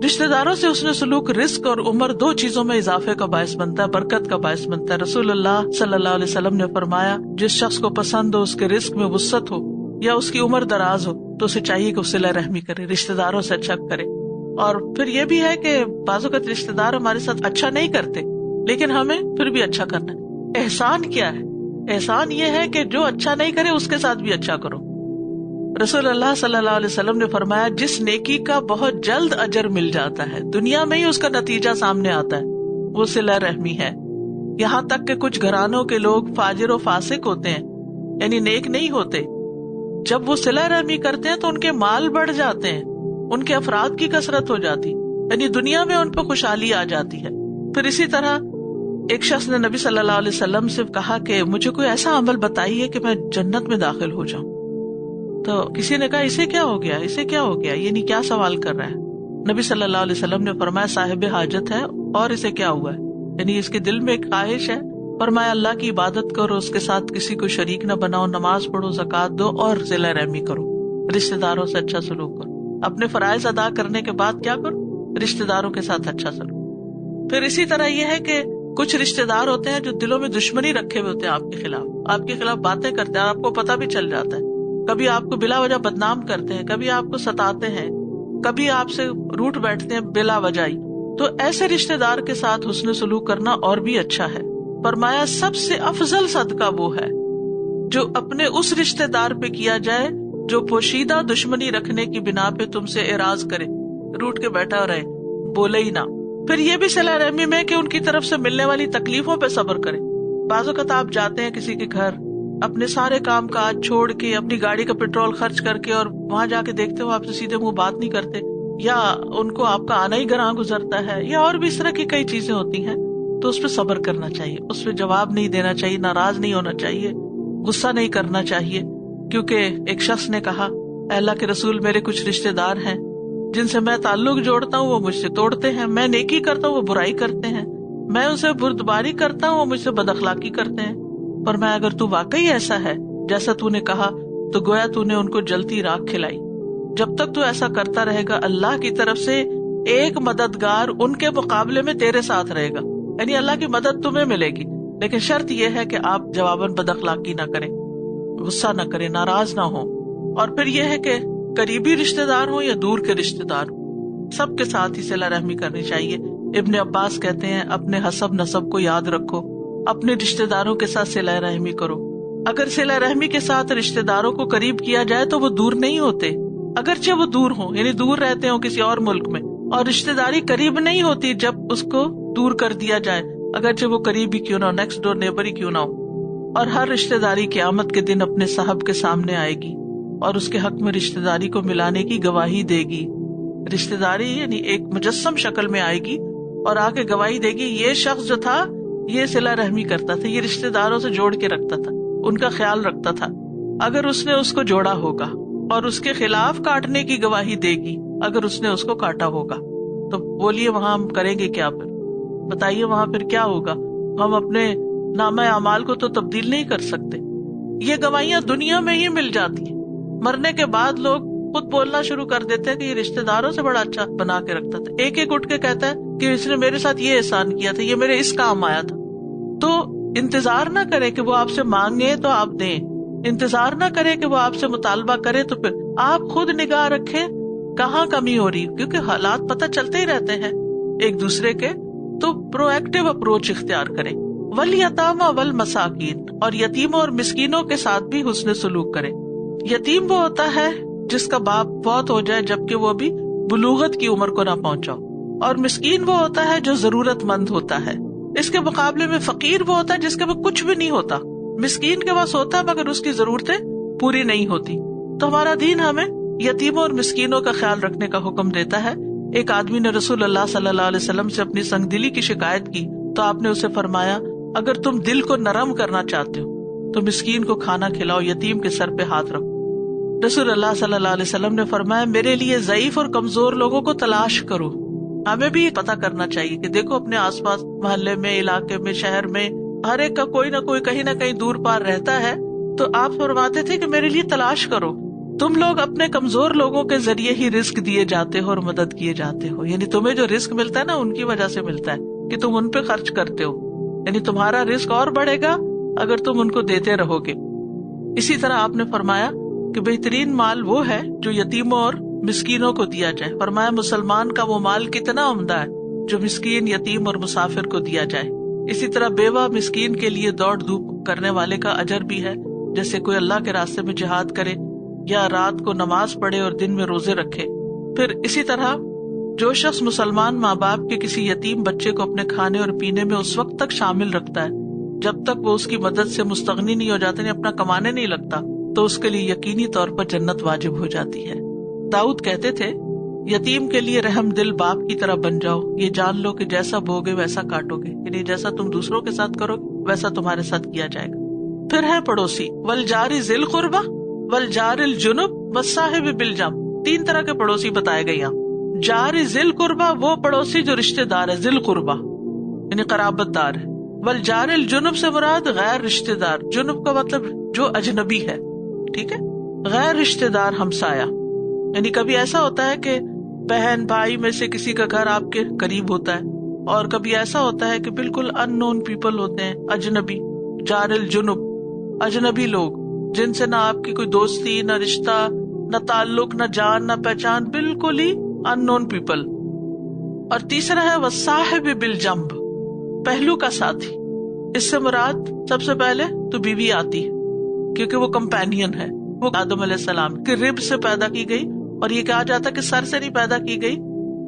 رشتہ داروں سے حسن سلوک رزق اور عمر دو چیزوں میں اضافے کا باعث بنتا ہے، برکت کا باعث بنتا ہے. رسول اللہ صلی اللہ علیہ وسلم نے فرمایا، جس شخص کو پسند ہو اس کے رزق میں وسعت ہو یا اس کی عمر دراز ہو تو اسے چاہیے کہ صلہ رحمی کرے، رشتہ داروں سے اچھا کرے. اور پھر یہ بھی ہے کہ بعض اوقات رشتہ دار ہمارے ساتھ اچھا نہیں کرتے، لیکن ہمیں پھر بھی اچھا کرنا ہے. احسان کیا ہے؟ احسان یہ ہے کہ جو اچھا نہیں کرے اس کے ساتھ بھی اچھا کرو. رسول اللہ صلی اللہ علیہ وسلم نے فرمایا، جس نیکی کا بہت جلد اجر مل جاتا ہے، دنیا میں ہی اس کا نتیجہ سامنے آتا ہے، وہ صلہ رحمی ہے. یہاں تک کہ کچھ گھرانوں کے لوگ فاجر و فاسق ہوتے ہیں، یعنی نیک نہیں ہوتے. جب وہ صلہ رحمی کرتے ہیں تو ان کے مال بڑھ جاتے ہیں، ان کے افراد کی کثرت ہو جاتی، یعنی دنیا میں ان پہ خوشحالی آ جاتی ہے. پھر اسی طرح ایک شخص نے نبی صلی اللہ علیہ وسلم سے کہا کہ مجھے کوئی ایسا عمل بتائیے کہ میں جنت میں داخل ہو جاؤں. تو کسی نے کہا اسے کیا ہو گیا، اسے کیا ہو گیا، یعنی کیا سوال کر رہا ہے؟ نبی صلی اللہ علیہ وسلم نے فرمایا صاحب حاجت ہے، اور اسے کیا ہوا ہے، یعنی اس کے دل میں ایک خواہش ہے. فرمایا اللہ کی عبادت کرو، اس کے ساتھ کسی کو شریک نہ بناؤ، نماز پڑھو، زکوٰۃ دو اور صلہ رحمی کرو، رشتہ داروں سے اچھا سلوک کرو. اپنے فرائض ادا کرنے کے بعد کیا کرو؟ رشتہ داروں کے ساتھ اچھا سلوک. پھر اسی طرح یہ ہے کہ کچھ رشتہ دار ہوتے ہیں جو دلوں میں دشمنی رکھے ہوئے ہوتے ہیں آپ کے خلاف باتیں کرتے ہیں، آپ کو پتہ بھی چل جاتا ہے. کبھی آپ کو بلا وجہ بدنام کرتے ہیں، کبھی آپ کو ستاتے ہیں، کبھی آپ سے روٹ بیٹھتے ہیں بلا وجہ. تو ایسے رشتہ دار کے ساتھ حسن سلوک کرنا اور بھی اچھا ہے. فرمایا سب سے افضل صدقہ وہ ہے جو اپنے اس رشتہ دار پہ کیا جائے جو پوشیدہ دشمنی رکھنے کی بنا پہ تم سے اعراض کرے، روٹ کے بیٹھا رہے، بولے ہی نہ. پھر یہ بھی صلہ رحمی میں کہ ان کی طرف سے ملنے والی تکلیفوں پہ صبر کرے. بعض اوقات آپ جاتے ہیں کسی کے گھر، اپنے سارے کام کاج چھوڑ کے، اپنی گاڑی کا پیٹرول خرچ کر کے، اور وہاں جا کے دیکھتے ہو آپ سے سیدھے منہ بات نہیں کرتے، یا ان کو آپ کا آنا ہی گراں گزرتا ہے، یا اور بھی اس طرح کی کئی چیزیں ہوتی ہیں. تو اس پہ صبر کرنا چاہیے، اس پہ جواب نہیں دینا چاہیے، ناراض نہیں ہونا چاہیے، غصہ نہیں کرنا چاہیے. کیونکہ ایک شخص نے کہا اے اللہ کے رسول، میرے کچھ رشتہ دار ہیں جن سے میں تعلق جوڑتا ہوں وہ مجھ سے توڑتے ہیں، میں نیکی کرتا ہوں وہ برائی کرتے ہیں، میں اسے بردباری کرتا ہوں وہ مجھ سے بد اخلاقی کرتے ہیں. پر میں اگر تو واقعی ایسا ہے جیسا تو نے کہا تو گویا تو نے ان کو جلتی راکھ کھلائی. جب تک تو ایسا کرتا رہے گا اللہ کی طرف سے ایک مددگار ان کے مقابلے میں تیرے ساتھ رہے گا، یعنی اللہ کی مدد تمہیں ملے گی. لیکن شرط یہ ہے کہ آپ جواباً بد اخلاقی نہ کریں، غصہ نہ کریں، ناراض نہ ہوں. اور پھر یہ ہے کہ قریبی رشتہ دار ہوں یا دور کے رشتہ دار ہوں، سب کے ساتھ ہی صلہ رحمی کرنی چاہیے. ابن عباس کہتے ہیں اپنے حسب نسب کو یاد رکھو، اپنے رشتہ داروں کے ساتھ صلہ رحمی کرو. اگر صلہ رحمی کے ساتھ رشتہ داروں کو قریب کیا جائے تو وہ دور نہیں ہوتے، اگرچہ وہ دور ہوں، یعنی دور رہتے ہوں کسی اور ملک میں. اور رشتہ داری قریب نہیں ہوتی جب اس کو دور کر دیا جائے، اگرچہ وہ قریب ہی کیوں نہ ہو، نیکسٹ ڈور نیبر ہی کیوں نہ ہو. اور ہر رشتہ داری قیامت کے دن اپنے صاحب کے سامنے آئے گی اور اس کے حق میں رشتہ داری کو ملانے کی گواہی دے گی. رشتہ داری یعنی ایک مجسم شکل میں آئے گی اور آ کے گواہی دے گی یہ شخص جو تھا یہ صلہ رحمی کرتا تھا، یہ رشتہ داروں سے جوڑ کے رکھتا تھا، ان کا خیال رکھتا تھا. اگر اس نے اس کو جوڑا ہوگا، اور اس کے خلاف کاٹنے کی گواہی دے گی اگر اس نے اس کو کاٹا ہوگا. تو بولیے وہاں ہم کریں گے کیا؟ پھر بتائیے وہاں پھر کیا ہوگا؟ ہم اپنے نامہ اعمال کو تو تبدیل نہیں کر سکتے. یہ گواہیاں دنیا میں ہی مل جاتی ہیں، مرنے کے بعد لوگ خود بولنا شروع کر دیتے ہیں کہ یہ رشتہ داروں سے بڑا اچھا بنا کے رکھتا تھا. ایک ایک اٹھ کے کہتا ہے کہ اس نے میرے ساتھ یہ احسان کیا تھا، یہ میرے اس کام آیا تھا. تو انتظار نہ کرے کہ وہ آپ سے مانگے تو آپ دیں، انتظار نہ کرے کہ وہ آپ سے مطالبہ کرے تو پھر آپ خود نگاہ رکھیں کہاں کمی ہو رہی، کیونکہ حالات پتہ چلتے ہی رہتے ہیں ایک دوسرے کے. تو پرو ایکٹیو اپروچ اختیار کریں. والیتامى والمساکین، اور یتیموں اور مسکینوں کے ساتھ بھی حسن سلوک کریں. یتیم وہ ہوتا ہے جس کا باپ فوت ہو جائے جبکہ وہ بھی بلوغت کی عمر کو نہ پہنچا، اور مسکین وہ ہوتا ہے جو ضرورت مند ہوتا ہے. اس کے مقابلے میں فقیر وہ ہوتا ہے جس کے پاس کچھ بھی نہیں ہوتا. مسکین کے پاس ہوتا ہے مگر اس کی ضرورتیں پوری نہیں ہوتی. تو ہمارا دین ہمیں یتیموں اور مسکینوں کا خیال رکھنے کا حکم دیتا ہے. ایک آدمی نے رسول اللہ صلی اللہ علیہ وسلم سے اپنی سنگ دلی کی شکایت کی تو آپ نے اسے فرمایا اگر تم دل کو نرم کرنا چاہتے ہو تو مسکین کو کھانا کھلاؤ، یتیم کے سر پہ ہاتھ رکھو. رسول اللہ صلی اللہ علیہ وسلم نے فرمایا میرے لیے ضعیف اور کمزور لوگوں کو تلاش کرو. ہمیں بھی پتہ کرنا چاہیے کہ دیکھو اپنے آس پاس محلے میں، علاقے میں، شہر میں ہر ایک کا کوئی نہ کوئی کہیں نہ کہیں دور پار رہتا ہے. تو آپ فرماتے تھے کہ میرے لیے تلاش کرو. تم لوگ اپنے کمزور لوگوں کے ذریعے ہی رزق دیے جاتے ہو اور مدد کیے جاتے ہو، یعنی تمہیں جو رزق ملتا ہے نا ان کی وجہ سے ملتا ہے کہ تم ان پہ خرچ کرتے ہو، یعنی تمہارا رزق اور بڑھے گا اگر تم ان کو دیتے رہو گے. اسی طرح آپ نے فرمایا کہ بہترین مال وہ ہے جو یتیموں اور مسکینوں کو دیا جائے. فرمایا مسلمان کا وہ مال کتنا عمدہ ہے جو مسکین، یتیم اور مسافر کو دیا جائے. اسی طرح بیوہ مسکین کے لیے دوڑ دھوپ کرنے والے کا اجر بھی ہے، جیسے کوئی اللہ کے راستے میں جہاد کرے یا رات کو نماز پڑھے اور دن میں روزے رکھے. پھر اسی طرح جو شخص مسلمان ماں باپ کے کسی یتیم بچے کو اپنے کھانے اور پینے میں اس وقت تک شامل رکھتا ہے جب تک وہ اس کی مدد سے مستغنی نہیں ہو جاتا، نہیں اپنا کمانے نہیں لگتا، تو اس کے لیے یقینی طور پر جنت واجب ہو جاتی ہے۔ داؤد کہتے تھے، یتیم کے لیے رحم دل باپ کی طرح بن جاؤ، یہ جان لو کہ جیسا بوگے ویسا کاٹو گے، یعنی جیسا تم دوسروں کے ساتھ کرو ویسا تمہارے ساتھ کیا جائے گا۔ پھر ہے پڑوسی، والجار ذی القربہ والجار الجنب والصاحب بالجنب، 3 طرح کے پڑوسی بتائے گئے یہاں۔ جار ذی القربہ وہ پڑوسی جو رشتہ دار ہے، ذی القربہ یعنی قرابت دار ہے۔ والجار الجنب سے مراد غیر رشتہ دار، جنب کا مطلب جو اجنبی ہے، ٹھیک ہے، غیر رشتہ دار ہمسایہ، یعنی کبھی ایسا ہوتا ہے کہ بہن بھائی میں سے کسی کا گھر آپ کے قریب ہوتا ہے، اور کبھی ایسا ہوتا ہے کہ بالکل ان نون پیپل ہوتے ہیں، اجنبی، جار الجنب، اجنبی لوگ جن سے نہ آپ کی کوئی دوستی، نہ رشتہ، نہ تعلق، نہ جان، نہ پہچان، بالکل ہی ان نون پیپل۔ اور تیسرا ہے والصاحب بالجنب، پہلو کا ساتھی۔ اس سے مراد سب سے پہلے تو بیوی آتی ہے، کیونکہ وہ کمپینین ہے، وہ آدم علیہ السلام کے رب سے پیدا کی گئی، اور یہ کہا جاتا ہے کہ سر سے نہیں پیدا کی گئی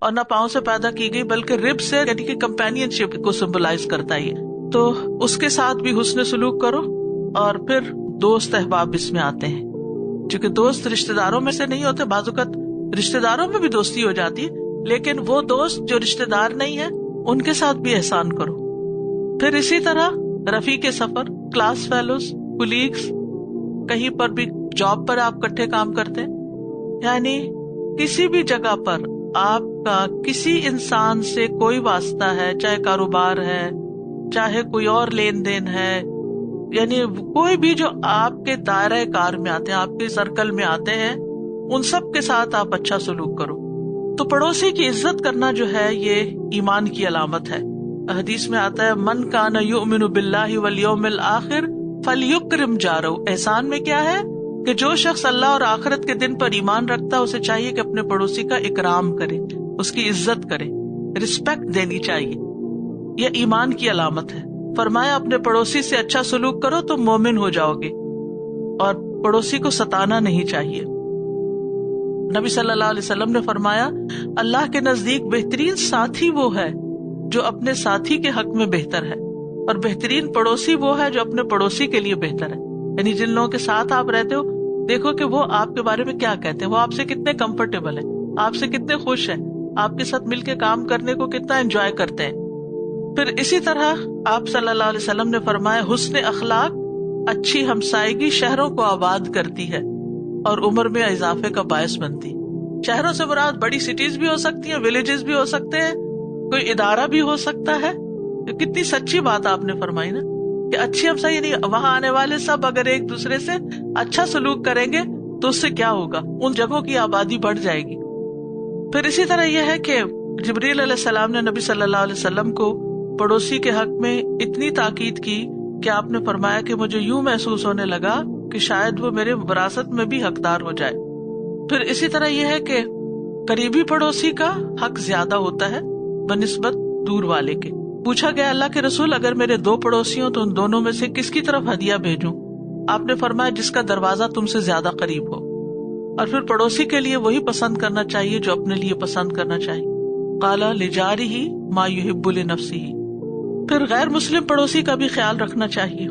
اور نہ پاؤں سے پیدا کی گئی، بلکہ رب سے، یعنی کہ کمپینین شپ کو سمبلائز کرتا ہے یہ۔ تو اس کے ساتھ بھی حسن سلوک کرو، اور پھر دوست احباب اس میں آتے ہیں، چونکہ دوست رشتہ داروں میں سے نہیں ہوتے، بعض اوقات رشتہ داروں میں بھی دوستی ہو جاتی ہے، لیکن وہ دوست جو رشتہ دار نہیں ہے ان کے ساتھ بھی احسان کرو۔ پھر اسی طرح رفیق سفر، کلاس فیلوز، کولیگز، کہیں پر بھی جاب پر آپ کٹھے کام کرتے ہیں، یعنی کسی بھی جگہ پر آپ کا کسی انسان سے کوئی واسطہ ہے، چاہے کاروبار ہے، چاہے کوئی اور لین دین ہے، یعنی کوئی بھی جو آپ کے دائرہ کار میں آتے ہیں، آپ کے سرکل میں آتے ہیں، ان سب کے ساتھ آپ اچھا سلوک کرو۔ تو پڑوسی کی عزت کرنا جو ہے یہ ایمان کی علامت ہے۔ حدیث میں آتا ہے، من کان یؤمن باللہ والیوم الآخر فلیکرم جارہ۔ احسان میں کیا ہے کہ جو شخص اللہ اور آخرت کے دن پر ایمان رکھتا ہے، اسے چاہیے کہ اپنے پڑوسی کا اکرام کرے، اس کی عزت کرے، رسپیکٹ دینی چاہیے، یہ ایمان کی علامت ہے۔ فرمایا اپنے پڑوسی سے اچھا سلوک کرو تو مومن ہو جاؤ گے، اور پڑوسی کو ستانا نہیں چاہیے۔ نبی صلی اللہ علیہ وسلم نے فرمایا، اللہ کے نزدیک بہترین ساتھی وہ ہے جو اپنے ساتھی کے حق میں بہتر ہے، اور بہترین پڑوسی وہ ہے جو اپنے پڑوسی کے لیے بہتر ہے۔ یعنی جن لوگوں کے ساتھ آپ رہتے ہو، دیکھو کہ وہ آپ کے بارے میں کیا کہتے ہیں، وہ آپ سے کتنے کمفرٹیبل ہیں، آپ سے کتنے خوش ہیں، آپ کے ساتھ مل کے کام کرنے کو کتنا انجوائے کرتے ہیں۔ پھر اسی طرح آپ صلی اللہ علیہ وسلم نے فرمایا، حسن اخلاق، اچھی ہمسائیگی شہروں کو آباد کرتی ہے اور عمر میں اضافے کا باعث بنتی۔ شہروں سے مراد بڑی سٹیز بھی ہو سکتی ہیں، ولیجز بھی ہو سکتے ہیں، کوئی ادارہ بھی ہو سکتا ہے۔ کتنی سچی بات آپ نے فرمائی نا، کہ اچھی ہمسائیگی، یعنی وہاں آنے والے سب اگر ایک دوسرے سے اچھا سلوک کریں گے تو اس سے کیا ہوگا، ان جگہوں کی آبادی بڑھ جائے گی۔ پھر اسی طرح یہ ہے کہ جبریل علیہ السلام نے نبی صلی اللہ علیہ وسلم کو پڑوسی کے حق میں اتنی تاکید کی کہ آپ نے فرمایا کہ مجھے یوں محسوس ہونے لگا کہ شاید وہ میرے وراثت میں بھی حقدار ہو جائے۔ پھر اسی طرح یہ ہے کہ قریبی پڑوسی کا حق زیادہ ہوتا ہے بنسبت دور والے کے۔ پوچھا گیا، اللہ کے رسول، اگر میرے 2 پڑوسی ہوں تو ان دونوں میں سے کس کی طرف ہدیہ بھیجوں؟ آپ نے فرمایا، جس کا دروازہ تم سے زیادہ قریب ہو۔ اور پھر پڑوسی کے لیے وہی پسند کرنا چاہیے جو اپنے لیے پسند کرنا چاہیے۔ قال لجارہ ما یحب لنفسہ۔ پھر غیر مسلم پڑوسی کا بھی خیال رکھنا چاہیے،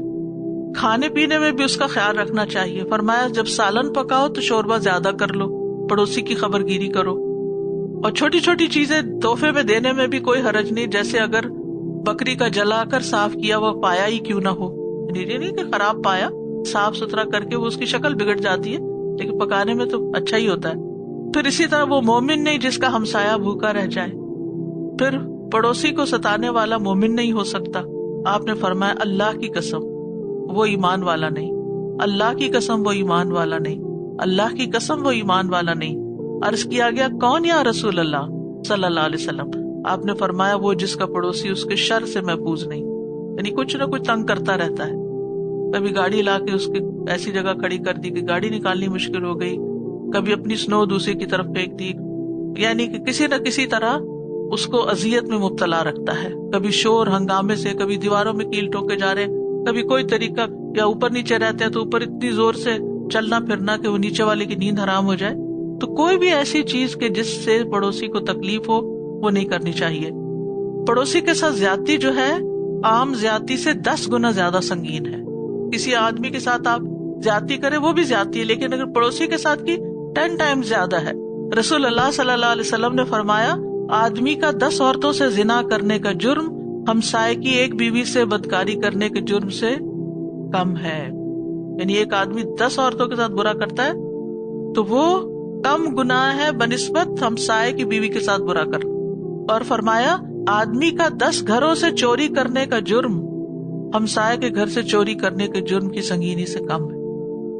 کھانے پینے میں بھی اس کا خیال رکھنا چاہیے۔ فرمایا، جب سالن پکاؤ تو شوربہ زیادہ کر لو، پڑوسی کی خبر گیری کرو، اور چھوٹی چھوٹی چیزیں تحفے میں دینے میں بھی کوئی حرج نہیں، جیسے اگر بکری کا جلا کر صاف کیا ہوا پایا ہی کیوں نہ ہو، نہیں کہ خراب پایا صاف ستھرا کر کے وہ اس کی شکل بگڑ جاتی ہے، لیکن پکانے میں تو اچھا ہی ہوتا ہے۔ پھر اسی طرح وہ مومن نہیں جس کا ہمسایہ بھوکا رہ جائے۔ پھر پڑوسی کو ستانے والا مومن نہیں ہو سکتا۔ آپ نے فرمایا، اللہ کی قسم وہ ایمان والا نہیں، اللہ کی قسم وہ ایمان والا نہیں، اللہ کی قسم وہ ایمان والا نہیں۔ عرض کیا گیا، کون یا رسول اللہ صلی اللہ علیہ وسلم؟ آپ نے فرمایا، وہ جس کا پڑوسی اس کے شر سے محفوظ نہیں، یعنی کچھ نہ کچھ تنگ کرتا رہتا ہے، کبھی گاڑی لا کے اس کی ایسی جگہ کھڑی کر دی کہ گاڑی نکالنی مشکل ہو گئی، کبھی اپنی سنو دوسرے کی طرف پھینک دی، یعنی کہ کسی نہ کسی طرح اس کو اذیت میں مبتلا رکھتا ہے، کبھی شور ہنگامے سے، کبھی دیواروں میں کیل ٹوکے جا رہے، کبھی کوئی طریقہ، یا اوپر نیچے رہتے ہیں تو اوپر اتنی زور سے چلنا پھرنا کہ وہ نیچے والے کی نیند حرام ہو جائے۔ تو کوئی بھی ایسی چیز کہ جس سے پڑوسی کو تکلیف ہو وہ نہیں کرنی چاہیے. پڑوسی کے ساتھ زیادتی جو ہے عام زیادتی سے 10 گنا زیادہ سنگین ہے. کسی آدمی کے ساتھ آپ زیادتی کرے وہ بھی زیادتی ہے، لیکن اگر پڑوسی کے ساتھ کی 10 ٹائم زیادہ ہے. رسول اللہ صلی اللہ علیہ وسلم نے فرمایا آدمی کا 10 عورتوں سے زنا کرنے کا جرم ہمسائے کی ایک بیوی سے بدکاری کرنے کے جرم سے کم ہے. یعنی ایک آدمی 10 عورتوں کے ساتھ برا کرتا ہے تو وہ کم گناہ ہے بنسبت ہمسائے کی بیوی کے ساتھ برا کرنا. اور فرمایا آدمی کا 10 گھروں سے چوری کرنے کا جرم ہمسائے کے گھر سے چوری کرنے کے جرم کی سنگینی سے کم ہے.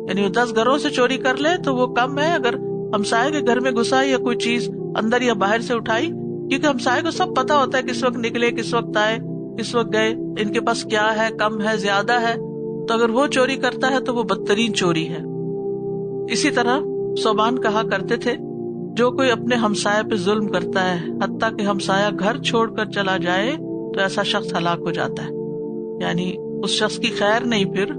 یعنی وہ 10 گھروں سے چوری کر لے تو وہ کم ہے اگر ہمسائے کے گھر میں گھسا یا کوئی چیز اندر یا باہر سے اٹھائی، کیونکہ ہمسائے کو سب پتا ہوتا ہے کس وقت نکلے، کس وقت آئے، کس وقت گئے، ان کے پاس کیا ہے، کم ہے، زیادہ ہے. تو اگر وہ چوری کرتا ہے تو وہ بدترین چوری ہے. اسی طرح صوبان کہا کرتے تھے جو کوئی اپنے ہمسائے پہ ظلم کرتا ہے حتیٰ کہ ہمسایہ گھر چھوڑ کر چلا جائے تو ایسا شخص ہلاک ہو جاتا ہے. یعنی اس شخص کی خیر نہیں پھر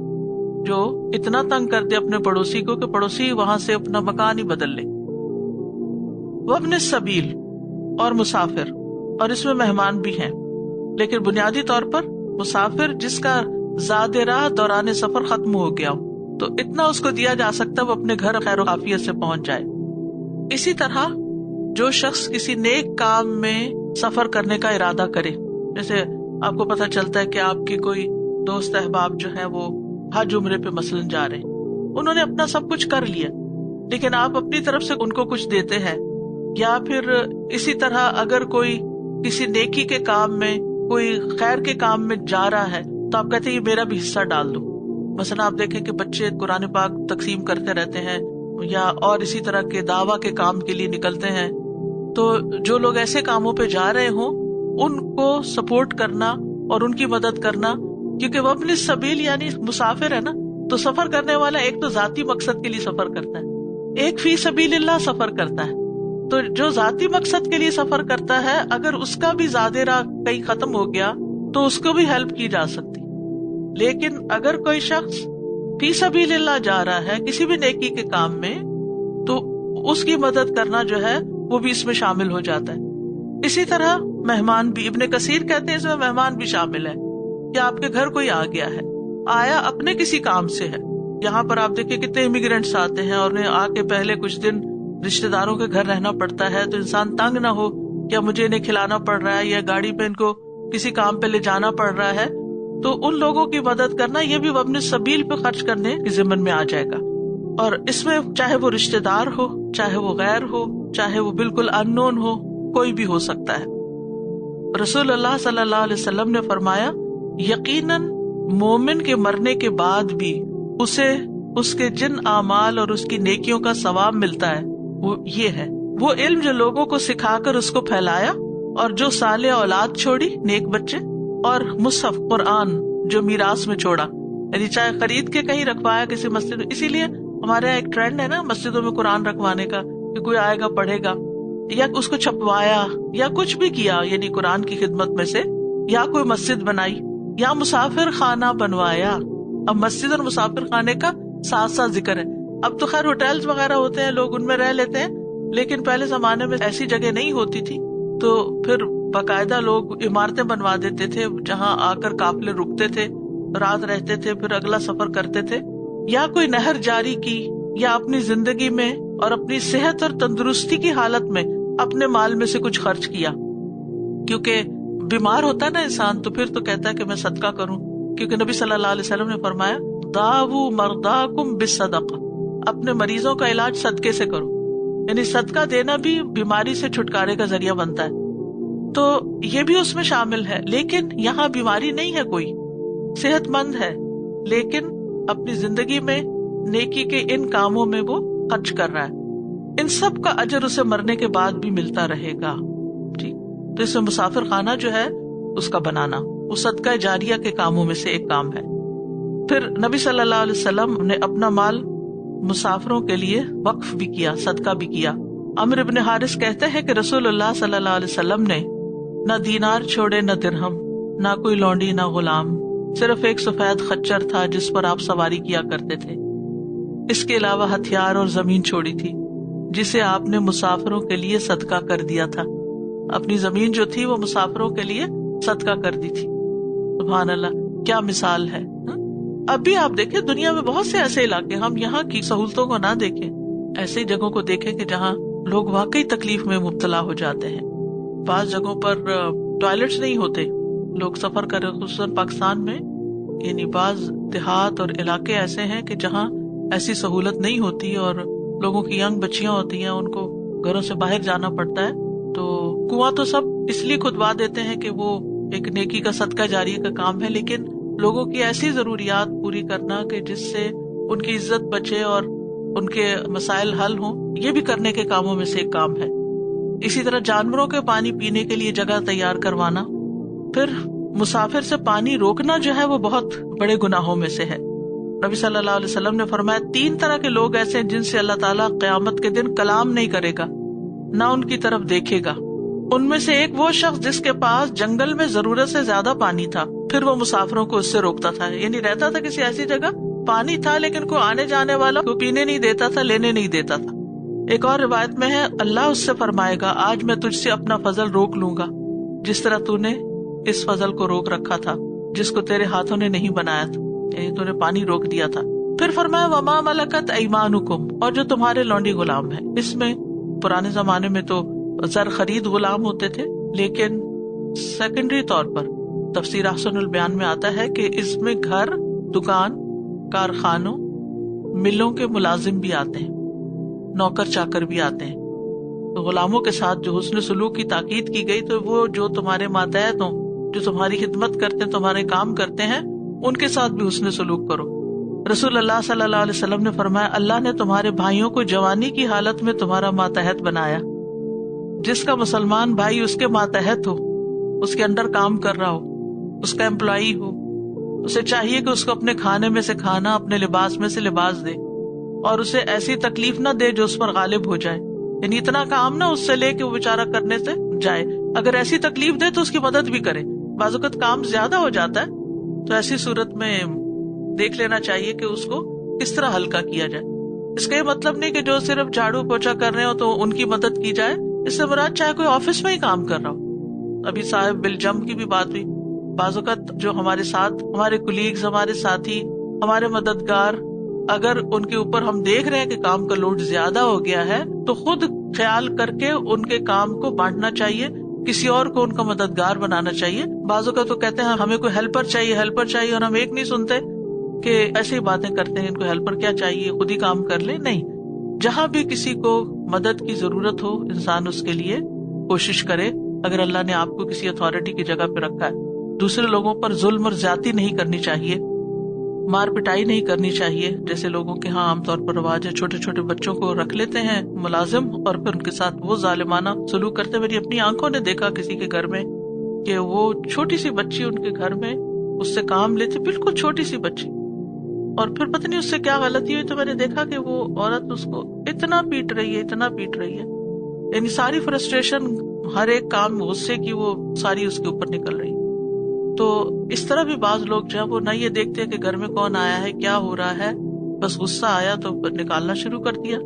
جو اتنا تنگ کر دے اپنے پڑوسی کو کہ پڑوسی وہاں سے اپنا مکان ہی بدل لے. وابن السبیل اور مسافر، اور اس میں مہمان بھی ہیں، لیکن بنیادی طور پر مسافر جس کا زاد راہ دوران سفر ختم ہو گیا ہو تو اتنا اس کو دیا جا سکتا ہے وہ اپنے گھر خیر و عافیت سے پہنچ جائے. اسی طرح جو شخص کسی نیک کام میں سفر کرنے کا ارادہ کرے، جیسے آپ کو پتہ چلتا ہے کہ آپ کی کوئی دوست احباب جو ہے وہ حج عمرے پہ مثلاً جا رہے ہیں، انہوں نے اپنا سب کچھ کر لیا لیکن آپ اپنی طرف سے ان کو کچھ دیتے ہیں. یا پھر اسی طرح اگر کوئی کسی نیکی کے کام میں، کوئی خیر کے کام میں جا رہا ہے تو آپ کہتے ہیں یہ میرا بھی حصہ ڈال دو. مثلا آپ دیکھیں کہ بچے قرآن پاک تقسیم کرتے رہتے ہیں یا اور اسی طرح کے دعویٰ کے کام کے لیے نکلتے ہیں، تو جو لوگ ایسے کاموں پہ جا رہے ہوں ان کو سپورٹ کرنا اور ان کی مدد کرنا، کیونکہ وہ اپنے سبیل یعنی مسافر ہے نا، تو سفر کرنے والا ایک تو ذاتی مقصد کے لیے سفر کرتا ہے، ایک فی سبیل اللہ سفر کرتا ہے. تو جو ذاتی مقصد کے لیے سفر کرتا ہے اگر اس کا بھی زیادہ راہ کہیں ختم ہو گیا تو اس کو بھی ہیلپ کی جا سکتی. لیکن اگر کوئی شخص فی سبیل اللہ جا رہا ہے کسی بھی نیکی کے کام میں تو اس کی مدد کرنا جو ہے وہ بھی اس میں شامل ہو جاتا ہے. اسی طرح مہمان بھی، ابن کثیر کہتے ہیں اس میں مہمان بھی شامل ہے کہ آپ کے گھر کوئی آ گیا ہے، آیا اپنے کسی کام سے ہے. یہاں پر آپ دیکھیں کتنے امیگرینٹس آتے ہیں اور انہیں آ کے پہلے کچھ دن رشتے داروں کے گھر رہنا پڑتا ہے تو انسان تنگ نہ ہو کیا مجھے انہیں کھلانا پڑ رہا ہے یا گاڑی پہ ان کو کسی کام پہ لے جانا پڑ رہا ہے، تو ان لوگوں کی مدد کرنا یہ بھی وابن السبیل پہ خرچ کرنے کے ضمن میں آ جائے گا. اور اس میں چاہے وہ رشتے دار ہو، چاہے وہ غیر ہو، چاہے وہ بالکل ان نون ہو، کوئی بھی ہو سکتا ہے. رسول اللہ صلی اللہ علیہ وسلم نے فرمایا یقیناً مومن کے مرنے کے بعد بھی اسے اس کے جن اعمال اور اس کی نیکیوں کا ثواب ملتا ہے وہ یہ ہے، وہ علم جو لوگوں کو سکھا کر اس کو پھیلایا، اور جو صالح اولاد چھوڑی، نیک بچے، اور مصحف قرآن جو میراث میں چھوڑا، یعنی چاہے خرید کے کہیں رکھوایا کسی مسجد میں. اسی لیے ہمارے یہاں ایک ٹرینڈ ہے نا مسجدوں میں قرآن رکھوانے کا کہ کوئی آئے گا پڑھے گا، یا اس کو چھپوایا یا کچھ بھی کیا یعنی قرآن کی خدمت میں سے، یا کوئی مسجد بنائی یا مسافر خانہ بنوایا. اب مسجد اور مسافر خانے کا ساتھ ساتھ ذکر ہے. اب تو خیر ہوٹلز وغیرہ ہوتے ہیں، لوگ ان میں رہ لیتے ہیں، لیکن پہلے زمانے میں ایسی جگہ نہیں ہوتی تھی تو پھر باقاعدہ لوگ عمارتیں بنوا دیتے تھے جہاں آ کر قافلے رکتے تھے، رات رہتے تھے، پھر اگلا سفر کرتے تھے. یا کوئی نہر جاری کی، یا اپنی زندگی میں اور اپنی صحت اور تندرستی کی حالت میں اپنے مال میں سے کچھ خرچ کیا، کیونکہ بیمار ہوتا ہے نا انسان تو پھر تو کہتا ہے کہ میں صدقہ کروں، کیونکہ نبی صلی اللہ علیہ وسلم نے فرمایا داؤ مرضاکم بالصدقہ، اپنے مریضوں کا علاج صدقے سے کرو. یعنی صدقہ دینا بھی بیماری سے چھٹکارے کا ذریعہ بنتا ہے، تو یہ بھی اس میں شامل ہے. لیکن یہاں بیماری نہیں ہے، کوئی صحت مند ہے لیکن اپنی زندگی میں نیکی کے ان کاموں میں وہ خرچ کر رہا ہے، ان سب کا اجر اسے مرنے کے بعد بھی ملتا رہے گا. ٹھیک، تو اس میں مسافر خانہ جو ہے اس کا بنانا وہ صدقہ جاریہ کے کاموں میں سے ایک کام ہے. پھر نبی صلی اللہ علیہ وسلم نے اپنا مال مسافروں کے لیے وقف بھی کیا، صدقہ بھی کیا. عمرو بن حارث کہتے ہیں کہ رسول اللہ صلی اللہ علیہ وسلم نے نہ دینار چھوڑے، نہ درہم، نہ کوئی لونڈی، نہ غلام، صرف ایک سفید خچر تھا جس پر آپ سواری کیا کرتے تھے. اس کے علاوہ ہتھیار اور زمین چھوڑی تھی. جسے آپ نے مسافروں کے لیے صدقہ کر دیا تھا. اپنی زمین جو تھی وہ مسافروں کے لیے صدقہ کر دی تھی. سبحان اللہ، کیا مثال ہے. اب بھی آپ دیکھیں دنیا میں بہت سے ایسے علاقے، ہم یہاں کی سہولتوں کو نہ دیکھیں، ایسی جگہوں کو دیکھیں کہ جہاں لوگ واقعی تکلیف میں مبتلا ہو جاتے ہیں. بعض جگہوں پر ٹوائلٹس نہیں ہوتے، لوگ سفر کر رہے، خصوصاً پاکستان میں یعنی بعض دیہات اور علاقے ایسے ہیں کہ جہاں ایسی سہولت نہیں ہوتی اور لوگوں کی ینگ بچیاں ہوتی ہیں، ان کو گھروں سے باہر جانا پڑتا ہے. تو کنواں تو سب اس لیے کھدوا دیتے ہیں کہ وہ ایک نیکی کا صدقہ جاریہ کا کام ہے، لیکن لوگوں کی ایسی ضروریات پوری کرنا کہ جس سے ان کی عزت بچے اور ان کے مسائل حل ہوں، یہ بھی کرنے کے کاموں میں سے ایک کام ہے. اسی طرح جانوروں کے پانی پینے کے لیے جگہ تیار کروانا. پھر مسافر سے پانی روکنا جو ہے وہ بہت بڑے گناہوں میں سے ہے. نبی صلی اللہ علیہ وسلم نے فرمایا 3 طرح کے لوگ ایسے ہیں جن سے اللہ تعالیٰ قیامت کے دن کلام نہیں کرے گا، نہ ان کی طرف دیکھے گا. ان میں سے ایک وہ شخص جس کے پاس جنگل میں ضرورت سے زیادہ پانی تھا، پھر وہ مسافروں کو اس سے روکتا تھا. یعنی رہتا تھا کسی ایسی جگہ، پانی تھا لیکن کوئی آنے جانے والا کو پینے نہیں دیتا تھا، لینے نہیں دیتا تھا. ایک اور روایت میں ہے اللہ اس سے فرمائے گا آج میں تجھ سے اپنا فضل روک لوں گا جس طرح تو نے اس فضل کو روک رکھا تھا جس کو تیرے ہاتھوں نے نہیں بنایا تھا، یعنی تو نے پانی روک دیا تھا. پھر فرمایا وما ملکت ایمانکم، اور جو تمہارے لونڈی غلام ہیں. اس میں پرانے زمانے میں تو زر خرید غلام ہوتے تھے، لیکن سیکنڈری طور پر تفسیر احسن البیان میں آتا ہے کہ اس میں گھر، دکان، کارخانوں، ملوں کے ملازم بھی آتے ہیں، نوکر چاکر بھی آتے ہیں. تو غلاموں کے ساتھ جو حسن سلوک کی تاکید کی گئی، تو وہ جو تمہارے ماتحت ہوں، جو تمہاری خدمت کرتے ہیں، تمہارے کام کرتے ہیں، ان کے ساتھ بھی حسن سلوک کرو. رسول اللہ صلی اللہ علیہ وسلم نے فرمایا اللہ نے تمہارے بھائیوں کو جوانی کی حالت میں تمہارا ماتحت بنایا. جس کا مسلمان بھائی اس کے ماتحت ہو، اس کے اندر کام کر رہا ہو، اس کا امپلائی ہو، اسے چاہیے کہ اس کو اپنے کھانے میں سے کھانا، اپنے لباس میں سے لباس دے، اور اسے ایسی تکلیف نہ دے جو اس پر غالب ہو جائے. یعنی اتنا کام نہ اس سے لے کہ وہ بیچارہ کرنے سے جائے. اگر ایسی تکلیف دے تو اس کی مدد بھی کرے. بعض اوقات کام زیادہ ہو جاتا ہے تو ایسی صورت میں دیکھ لینا چاہیے کہ اس کو کس طرح ہلکا کیا جائے. اس کا یہ مطلب نہیں کہ جو صرف جھاڑو پوچھا کر رہے ہو تو ان کی مدد کی جائے. اس سے مراد چاہے کوئی آفس میں ہی کام کر رہا ہو. ابھی صاحب بلجم کی بھی بات ہوئی. بعض اوقات جو ہمارے ساتھ ہمارے کولیگز، ہمارے ساتھی، ہمارے مددگار، اگر ان کے اوپر ہم دیکھ رہے ہیں کہ کام کا لوڈ زیادہ ہو گیا ہے تو خود خیال کر کے ان کے کام کو بانٹنا چاہیے، کسی اور کو ان کا مددگار بنانا چاہیے. بعض اوقات تو کہتے ہیں ہمیں کوئی ہیلپر چاہیے، اور ہم ایک نہیں سنتے کہ ایسی باتیں کرتے ہیں ان کو ہیلپر کیا چاہیے، خود ہی کام کر لیں. نہیں، جہاں بھی کسی کو مدد کی ضرورت ہو انسان اس کے لیے کوشش کرے. اگر اللہ نے آپ کو کسی اتھارٹی کی جگہ پہ رکھا ہے، دوسرے لوگوں پر ظلم اور زیادتی نہیں کرنی چاہیے، مار پٹائی نہیں کرنی چاہیے. جیسے لوگوں کے ہاں عام طور پر رواج ہے، چھوٹے چھوٹے بچوں کو رکھ لیتے ہیں ملازم اور پھر ان کے ساتھ وہ ظالمانہ سلوک کرتے. میری اپنی آنکھوں نے دیکھا کسی کے گھر میں کہ وہ چھوٹی سی بچی ان کے گھر میں اس سے کام لیتی، بالکل چھوٹی سی بچی، اور پھر پتہ نہیں اس سے کیا غلطی ہوئی تو میں نے دیکھا کہ وہ عورت اس کو اتنا پیٹ رہی ہے. یعنی ساری فرسٹریشن، ہر ایک کام غصے کی وہ ساری اس کے اوپر نکل رہی. تو اس طرح بھی بعض لوگ جو ہے وہ نہ یہ دیکھتے کہ گھر میں کون آیا ہے، کیا ہو رہا ہے، بس غصہ آیا تو نکالنا شروع کر دیا.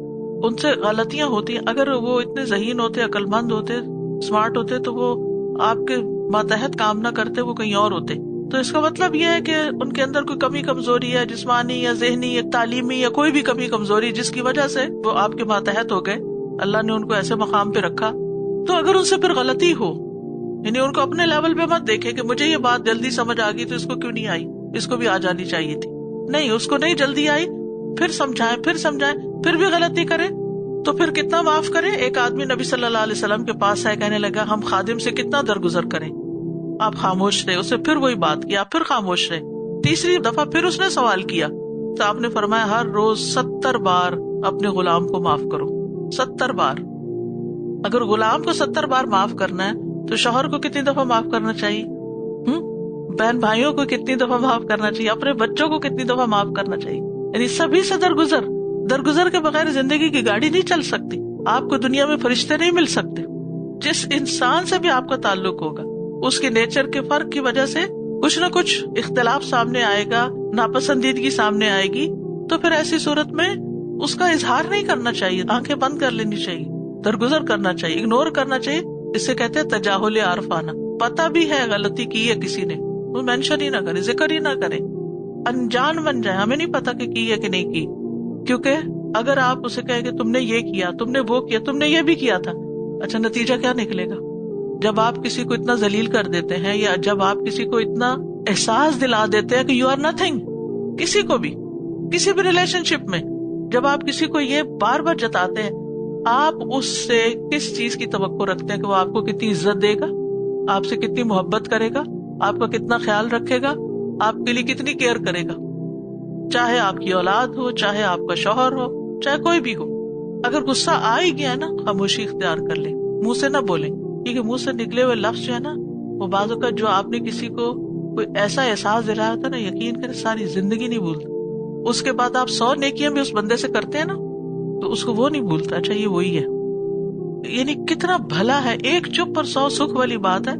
ان سے غلطیاں ہوتی ہیں. اگر وہ اتنے ذہین ہوتے، عقل مند ہوتے، اسمارٹ ہوتے تو وہ آپ کے ماتحت کام نہ کرتے، وہ کہیں اور ہوتے. تو اس کا مطلب یہ ہے کہ ان کے اندر کوئی کمی کمزوری ہے، جسمانی یا ذہنی یا تعلیمی یا کوئی بھی کمی کمزوری جس کی وجہ سے وہ آپ کے ماتحت ہو گئے. اللہ نے ان کو ایسے مقام پہ رکھا. تو اگر ان سے پھر غلطی ہو، یعنی ان کو اپنے لیول پہ مت دیکھے کہ مجھے یہ بات جلدی سمجھ آ گئی تو اس کو کیوں نہیں آئی، اس کو بھی آ جانی چاہیے تھی. نہیں، اس کو نہیں جلدی آئی، پھر سمجھائیں، پھر بھی غلطی کرے تو پھر کتنا معاف کرے. ایک آدمی نبی صلی اللہ علیہ وسلم کے پاس آئے، کہنے لگا ہم خادم سے کتنا درگزر کریں. آپ خاموش رہے، اسے پھر وہی بات کیا، پھر خاموش رہے. تیسری دفعہ پھر اس نے سوال کیا تو آپ نے فرمایا ہر روز 70 بار اپنے غلام کو معاف کرو. 70 بار. اگر غلام کو 70 بار معاف کرنا ہے تو شوہر کو کتنی دفعہ معاف کرنا چاہیے، بہن بھائیوں کو کتنی دفعہ معاف کرنا چاہیے، اپنے بچوں کو کتنی دفعہ معاف کرنا چاہیے. یعنی سبھی سے درگزر کے بغیر زندگی کی گاڑی نہیں چل سکتی. آپ کو دنیا میں فرشتے نہیں مل سکتے. جس انسان سے بھی آپ کا تعلق ہوگا اس کے نیچر کے فرق کی وجہ سے کچھ نہ کچھ اختلاف سامنے آئے گا، ناپسندیدگی سامنے آئے گی. تو پھر ایسی صورت میں اس کا اظہار نہیں کرنا چاہیے، آنکھیں بند کر لینی چاہیے، درگزر کرنا چاہیے، اگنور کرنا چاہیے. اس سے کہتے ہیں تجاہل عارفانہ. پتہ بھی ہے غلطی کی ہے کسی نے، وہ مینشن ہی نہ کرے، ذکر ہی نہ کرے، انجان بن جائے، ہمیں نہیں پتا کہ کی ہے کہ نہیں کی. کیونکہ اگر آپ اسے کہیں کہ تم نے یہ کیا، تم نے وہ کیا، تم نے یہ بھی کیا تھا، اچھا نتیجہ کیا نکلے گا؟ جب آپ کسی کو اتنا ذلیل کر دیتے ہیں، یا جب آپ کسی کو اتنا احساس دلا دیتے ہیں کہ یو آر نتھنگ، کسی کو بھی، کسی بھی ریلیشن شپ میں جب آپ کسی کو یہ بار بار جتاتے ہیں، آپ اس سے کس چیز کی توقع رکھتے ہیں کہ وہ آپ کو کتنی عزت دے گا، آپ سے کتنی محبت کرے گا، آپ کا کتنا خیال رکھے گا، آپ کے لیے کتنی کیئر کرے گا؟ چاہے آپ کی اولاد ہو، چاہے آپ کا شوہر ہو، چاہے کوئی بھی ہو. اگر غصہ آ ہی گیا نا، خاموشی اختیار کر لیں، منہ سے نہ بولیں، کیونکہ منہ سے نکلے ہوئے لفظ جو ہے نا، وہ بعض اوقات جو آپ نے کسی کو کوئی ایسا احساس دلایا ہوتا ہے نا، یقین کریں ساری زندگی نہیں بھولتا. اس کے بعد آپ 100 نیکیاں بھی اس بندے سے کرتے ہیں نا، تو اس کو وہ نہیں بھولتا. اچھا یہ وہی ہے، یعنی کتنا بھلا ہے. ایک چپ پر 100 سکھ والی بات ہے.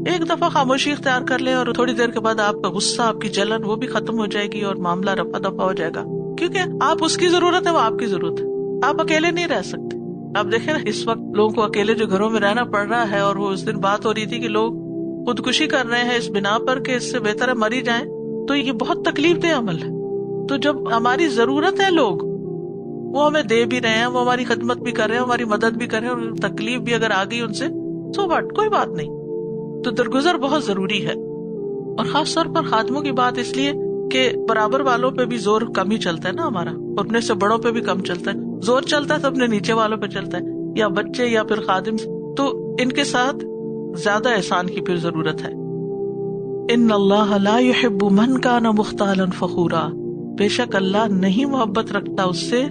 ایک دفعہ خاموشی اختیار کر لیں اور تھوڑی دیر کے بعد آپ کا غصہ، آپ کی جلن وہ بھی ختم ہو جائے گی اور معاملہ رفع دفع ہو جائے گا. کیونکہ آپ اس کی ضرورت ہے، وہ آپ کی ضرورت ہے. آپ اکیلے نہیں رہ سکتے. آپ دیکھیں نا اس وقت لوگوں کو اکیلے جو گھروں میں رہنا پڑ رہا ہے، اور وہ اس دن بات ہو رہی تھی کہ لوگ خودکشی کر رہے ہیں اس بنا پر کہ اس سے بہتر ہے مر ہی جائیں، تو یہ بہت تکلیف دہ عمل ہے. تو جب ہماری ضرورت ہے لوگ وہ ہمیں دے بھی رہے ہیں، وہ ہماری خدمت بھی کر رہے ہیں، ہماری مدد بھی کر رہے ہیں، اور تکلیف بھی اگر آ گئی ان سے سو واٹ، کوئی بات نہیں. تو درگزر بہت ضروری ہے. اور خاص طور پر خادموں کی بات اس لیے کہ برابر والوں پہ بھی زور کم ہی چلتا ہے نا ہمارا، اور اپنے سے بڑوں پہ بھی کم چلتا ہے. زور چلتا ہے تو اپنے نیچے والوں پہ چلتا ہے، یا بچے یا پھر خادم، تو ان کے ساتھ زیادہ احسان کی پھر ضرورت ہے. ان اللہ لا يحب من کان مختالا فخورا، بے شک اللہ نہیں محبت رکھتا اس سے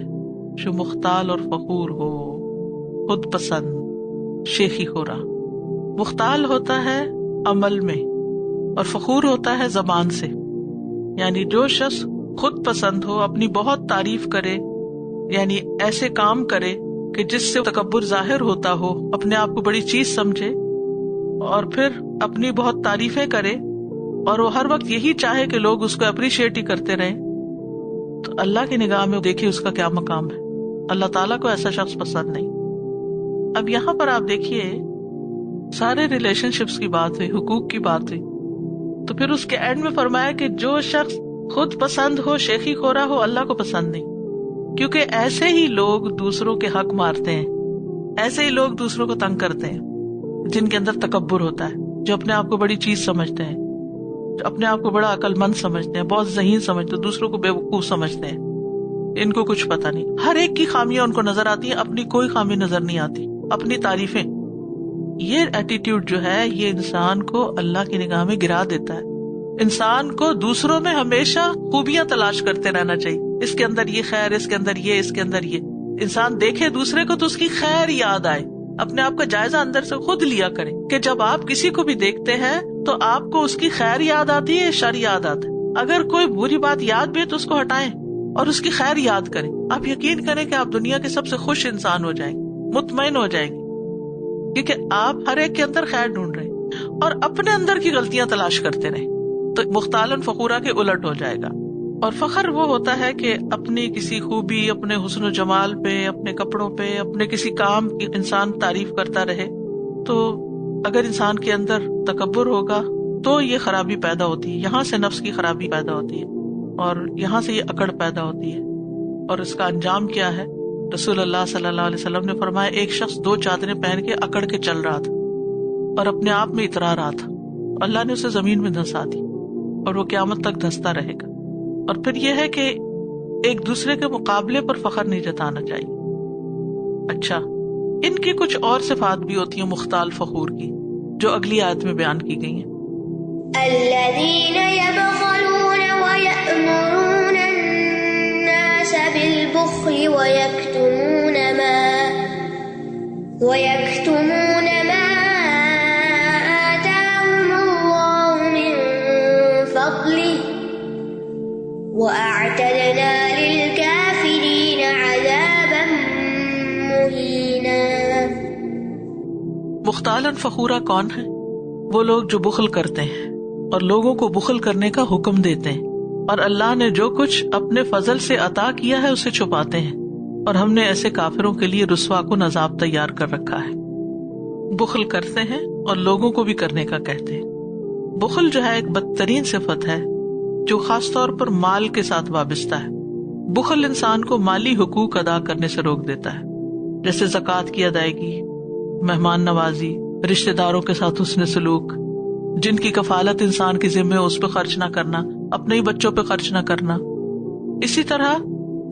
جو مختال اور فخور ہو، خود پسند، شیخی خورا. مختال ہوتا ہے عمل میں اور فخور ہوتا ہے زبان سے. یعنی جو شخص خود پسند ہو، اپنی بہت تعریف کرے، یعنی ایسے کام کرے کہ جس سے تکبر ظاہر ہوتا ہو، اپنے آپ کو بڑی چیز سمجھے، اور پھر اپنی بہت تعریفیں کرے، اور وہ ہر وقت یہی چاہے کہ لوگ اس کو اپریشیٹ ہی کرتے رہیں، تو اللہ کی نگاہ میں دیکھیے اس کا کیا مقام ہے. اللہ تعالیٰ کو ایسا شخص پسند نہیں. اب یہاں پر آپ دیکھیے سارے ریلیشن شپس کی بات ہوئی، حقوق کی بات ہوئی، تو پھر اس کے اینڈ میں فرمایا کہ جو شخص خود پسند ہو، شیخی خورا ہو، اللہ کو پسند نہیں. کیونکہ ایسے ہی لوگ دوسروں کے حق مارتے ہیں، ایسے ہی لوگ دوسروں کو تنگ کرتے ہیں جن کے اندر تکبر ہوتا ہے، جو اپنے آپ کو بڑی چیز سمجھتے ہیں، جو اپنے آپ کو بڑا عقل مند سمجھتے ہیں، بہت ذہین سمجھتے ہیں، دوسروں کو بے وقوف سمجھتے ہیں، ان کو کچھ پتا نہیں. ہر ایک کی خامیاں ان کو نظر آتی ہیں، اپنی کوئی خامی نظر نہیں آتی، اپنی تعریفیں. یہ ایٹیٹیوڈ جو ہے یہ انسان کو اللہ کی نگاہ میں گرا دیتا ہے. انسان کو دوسروں میں ہمیشہ خوبیاں تلاش کرتے رہنا چاہیے، اس کے اندر یہ خیر، اس کے اندر یہ، اس کے اندر یہ. انسان دیکھے دوسرے کو تو اس کی خیر یاد آئے. اپنے آپ کا جائزہ اندر سے خود لیا کرے کہ جب آپ کسی کو بھی دیکھتے ہیں تو آپ کو اس کی خیر یاد آتی ہے، شر یاد آتا ہے. اگر کوئی بری بات یاد بھی ہے تو اس کو ہٹائیں اور اس کی خیر یاد کریں. آپ یقین کریں کہ آپ دنیا کے سب سے خوش انسان ہو جائیں گے، مطمئن ہو جائیں گے، کیونکہ آپ ہر ایک کے اندر خیر ڈھونڈ رہے ہیں اور اپنے اندر کی غلطیاں تلاش کرتے رہیں. تو مختالن فخورا کے الٹ ہو جائے گا. اور فخر وہ ہوتا ہے کہ اپنی کسی خوبی، اپنے حسن و جمال پہ، اپنے کپڑوں پہ، اپنے کسی کام کی انسان تعریف کرتا رہے. تو اگر انسان کے اندر تکبر ہوگا تو یہ خرابی پیدا ہوتی ہے، یہاں سے نفس کی خرابی پیدا ہوتی ہے اور یہاں سے یہ اکڑ پیدا ہوتی ہے. اور اس کا انجام کیا ہے؟ رسول اللہ صلی اللہ علیہ وسلم نے فرمایا ایک شخص 2 چادریں پہن کے اکڑ کے چل رہا تھا اور اپنے آپ میں اترا رہا تھا، اللہ نے اسے زمین میں دھنسا دی اور وہ قیامت تک دھنستا رہے گا. اور پھر یہ ہے کہ ایک دوسرے کے مقابلے پر فخر نہیں جتانا چاہیے. اچھا، ان کی کچھ اور صفات بھی ہوتی ہیں مختال فخور کی، جو اگلی آیت میں بیان کی گئی ہیں. الذين يبخلون ويأمرون الناس بالبخل ويكتمون ما آتاهم الله من فضله وأعتدنا للكافرين عذابا مهينا. مختالن فخورا کون ہے؟ وہ لوگ جو بخل کرتے ہیں اور لوگوں کو بخل کرنے کا حکم دیتے ہیں، اور اللہ نے جو کچھ اپنے فضل سے عطا کیا ہے اسے چھپاتے ہیں. اور ہم نے ایسے کافروں کے لیے رسوا کن عذاب تیار کر رکھا ہے۔ بخل کرتے ہیں اور لوگوں کو بھی کرنے کا کہتے ہیں۔ بخل جو ہے ایک بدترین صفت ہے جو خاص طور پر مال کے ساتھ وابستہ ہے۔ بخل انسان کو مالی حقوق ادا کرنے سے روک دیتا ہے، جیسے زکوٰۃ کی ادائیگی، مہمان نوازی، رشتہ داروں کے ساتھ حسن سلوک، جن کی کفالت انسان کے ذمہ ہو اس پہ خرچ نہ کرنا، اپنے ہی بچوں پہ خرچ نہ کرنا۔ اسی طرح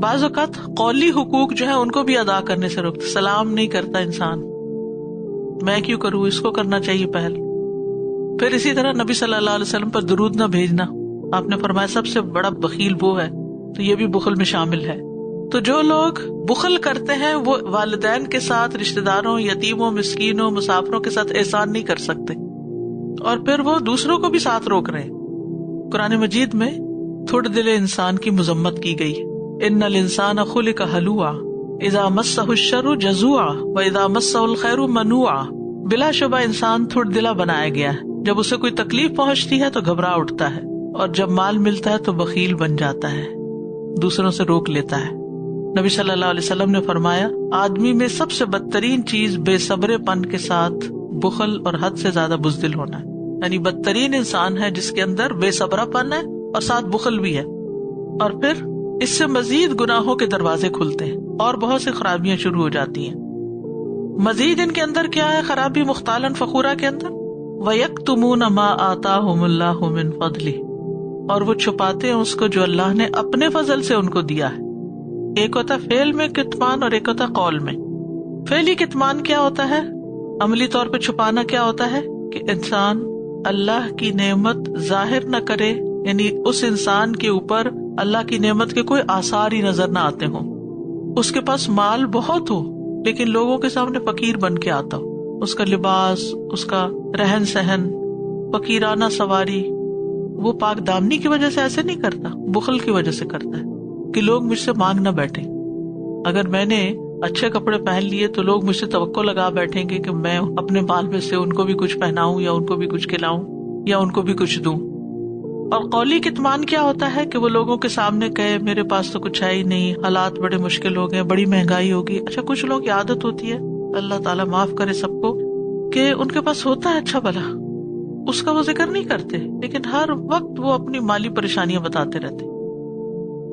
بعض اوقات قولی حقوق جو ہے ان کو بھی ادا کرنے سے روکتے، سلام نہیں کرتا انسان، میں کیوں کروں، اس کو کرنا چاہیے پہل۔ پھر اسی طرح نبی صلی اللہ علیہ وسلم پر درود نہ بھیجنا، آپ نے فرمایا سب سے بڑا بخیل وہ ہے، تو یہ بھی بخل میں شامل ہے۔ تو جو لوگ بخل کرتے ہیں وہ والدین کے ساتھ، رشتہ داروں، یتیموں، مسکینوں، مسافروں کے ساتھ احسان نہیں کر سکتے، اور پھر وہ دوسروں کو بھی ساتھ روک رہے ہیں۔ قرآن مجید میں تھوڑ دل انسان کی مذمت کی گئی ہے، ان الانسان خلق ہلوعا اذا مسہ الشر جزوعا واذا مسہ الخیر منوعا۔ بلا شبہ انسان تھوڑ دلا بنایا گیا ہے، جب اسے کوئی تکلیف پہنچتی ہے تو گھبرا اٹھتا ہے، اور جب مال ملتا ہے تو بخیل بن جاتا ہے، دوسروں سے روک لیتا ہے۔ نبی صلی اللہ علیہ وسلم نے فرمایا آدمی میں سب سے بدترین چیز بے صبر پن کے ساتھ بخل اور حد سے زیادہ بزدل ہونا ہے، یعنی بدترین انسان ہے جس کے اندر بے صبر پن ہے اور ساتھ بخل بھی ہے، اور پھر اس سے مزید گناہوں کے دروازے کھلتے ہیں اور بہت سی خرابیاں شروع ہو جاتی ہیں۔ مزید ان کے اندر کیا ہے خرابی مختالاً فخورا کے اندر، وَيَكْتُمُونَ مَا آتَاهُمُ اللَّهُ مِنْ فَضْلِهِ، اور وہ چھپاتے ہیں اس کو جو اللہ نے اپنے فضل سے ان کو دیا ہے۔ ایک ہوتا فعل میں کتمان اور ایک ہوتا قول میں۔ فعلی کتمان کیا ہوتا ہے، عملی طور پہ چھپانا کیا ہوتا ہے کہ انسان اللہ کی نعمت ظاہر نہ کرے، یعنی اس انسان کے اوپر اللہ کی نعمت کے کوئی آثار ہی نظر نہ آتے ہوں، اس کے پاس مال بہت ہو لیکن لوگوں کے سامنے فقیر بن کے آتا ہو، اس کا لباس، اس کا رہن سہن، فقیرانہ سواری، وہ پاک دامنی کی وجہ سے ایسے نہیں کرتا، بخل کی وجہ سے کرتا ہے کہ لوگ مجھ سے مانگ نہ بیٹھیں۔ اگر میں نے اچھے کپڑے پہن لیے تو لوگ مجھ سے توقع لگا بیٹھیں گے کہ میں اپنے مال میں سے ان کو بھی کچھ پہناؤں یا ان کو بھی کچھ کھلاؤں یا ان کو بھی کچھ دوں۔ اور قولی کتمان کیا ہوتا ہے کہ وہ لوگوں کے سامنے کہے میرے پاس تو کچھ ہے ہی نہیں، حالات بڑے مشکل ہو گئے، بڑی مہنگائی ہوگی۔ اچھا کچھ لوگ کی عادت ہوتی ہے، اللہ تعالیٰ معاف کرے سب کو، کہ ان کے پاس ہوتا ہے اچھا بھلا، اس کا وہ ذکر نہیں کرتے، لیکن ہر وقت وہ اپنی مالی پریشانیاں بتاتے رہتے،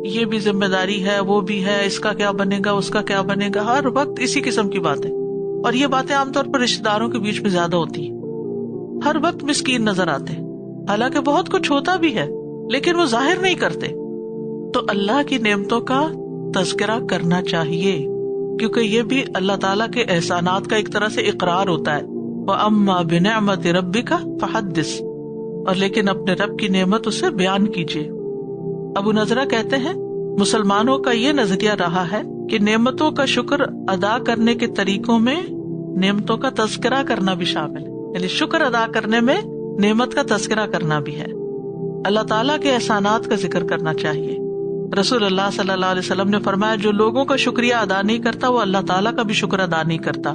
یہ بھی ذمہ داری ہے، وہ بھی ہے، اس کا کیا بنے گا، اس کا کیا بنے گا، ہر وقت اسی قسم کی باتیں۔ اور یہ باتیں عام طور پر رشتہ داروں کے بیچ میں زیادہ ہوتی ہیں، ہر وقت مسکین نظر آتے، حالانکہ بہت کچھ ہوتا بھی ہے لیکن وہ ظاہر نہیں کرتے۔ تو اللہ کی نعمتوں کا تذکرہ کرنا چاہیے، کیونکہ یہ بھی اللہ تعالیٰ کے احسانات کا ایک طرح سے اقرار ہوتا ہے۔ وَأَمَّا بِنِعْمَةِ رَبِّكَ فَحَدِّثْ، اور لیکن اپنے رب کی نعمت اسے بیان کیجیے۔ ابو نضرہ کہتے ہیں مسلمانوں کا یہ نظریہ رہا ہے کہ نعمتوں کا شکر ادا کرنے کے طریقوں میں نعمتوں کا تذکرہ کرنا بھی شامل ہے، یعنی شکر ادا کرنے میں نعمت کا تذکرہ کرنا بھی ہے، اللہ تعالیٰ کے احسانات کا ذکر کرنا چاہیے۔ رسول اللہ صلی اللہ علیہ وسلم نے فرمایا جو لوگوں کا شکریہ ادا نہیں کرتا وہ اللہ تعالیٰ کا بھی شکر ادا نہیں کرتا۔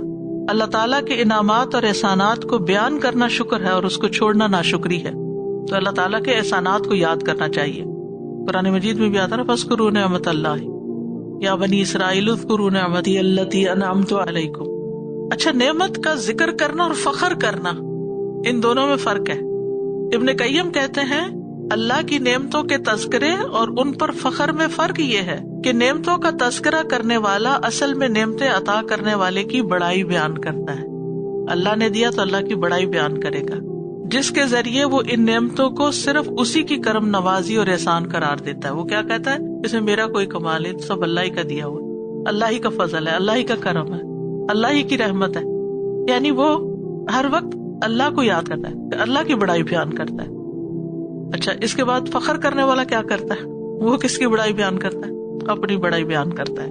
اللہ تعالیٰ کے انعامات اور احسانات کو بیان کرنا شکر ہے اور اس کو چھوڑنا ناشکری ہے، تو اللہ تعالیٰ کے احسانات کو یاد کرنا چاہیے۔ قرآن مجید میں بھی آتا ہے فاذکروا نعمت اللہ یا بنی اسرائیل اذکروا نعمتی التی انعمت علیکم۔ اچھا، نعمت کا ذکر کرنا اور فخر کرنا، ان دونوں میں فرق ہے۔ ابن قیم کہتے ہیں اللہ کی نعمتوں کے تذکرے اور ان پر فخر میں فرق یہ ہے کہ نعمتوں کا تذکرہ کرنے والا اصل میں نعمتیں عطا کرنے والے کی بڑائی بیان کرتا ہے، اللہ نے دیا تو اللہ کی بڑائی بیان کرے گا، جس کے ذریعے وہ ان نعمتوں کو صرف اسی کی کرم نوازی اور احسان قرار دیتا ہے۔ وہ کیا کہتا ہے، اس میں میرا کوئی کمال ہے، سب اللہ ہی کا دیا ہوا، اللہ ہی کا فضل ہے، اللہ ہی کا کرم ہے، اللہ ہی کی رحمت ہے، یعنی وہ ہر وقت اللہ کو یاد کرتا ہے، اللہ کی بڑائی بیان کرتا ہے۔ اچھا، اس کے بعد فخر کرنے والا کیا کرتا ہے، وہ کس کی بڑائی بیان کرتا ہے، اپنی بڑائی بیان کرتا ہے،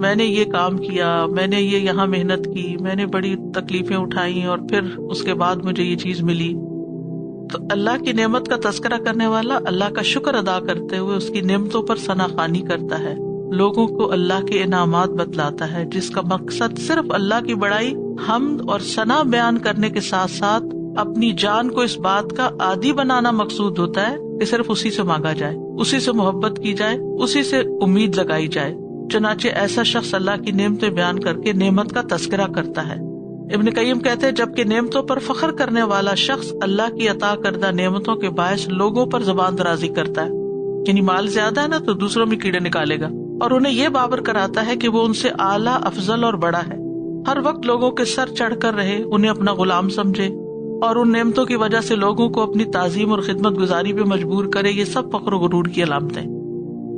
میں نے یہ کام کیا، میں نے یہ یہاں محنت کی، میں نے بڑی تکلیفیں اٹھائی اور پھر اس کے بعد مجھے یہ چیز ملی۔ تو اللہ کی نعمت کا تذکرہ کرنے والا اللہ کا شکر ادا کرتے ہوئے اس کی نعمتوں پر ثنا خوانی کرتا ہے، لوگوں کو اللہ کے انعامات بتلاتا ہے، جس کا مقصد صرف اللہ کی بڑائی، حمد اور ثنا بیان کرنے کے ساتھ ساتھ اپنی جان کو اس بات کا عادی بنانا مقصود ہوتا ہے کہ صرف اسی سے مانگا جائے، اسی سے محبت کی جائے، اسی سے امید لگائی جائے۔ چنانچہ ایسا شخص اللہ کی نعمتیں بیان کر کے نعمت کا تذکرہ کرتا ہے۔ ابن قیم کہتے ہیں جبکہ نعمتوں پر فخر کرنے والا شخص اللہ کی عطا کردہ نعمتوں کے باعث لوگوں پر زبان درازی کرتا ہے، یعنی مال زیادہ ہے نا تو دوسروں میں کیڑے نکالے گا، اور انہیں یہ باور کراتا ہے کہ وہ ان سے اعلیٰ، افضل اور بڑا ہے، ہر وقت لوگوں کے سر چڑھ کر رہے، انہیں اپنا غلام سمجھے اور ان نعمتوں کی وجہ سے لوگوں کو اپنی تعظیم اور خدمت گزاری پہ مجبور کرے، یہ سب فخر و غرور کی علامتیں۔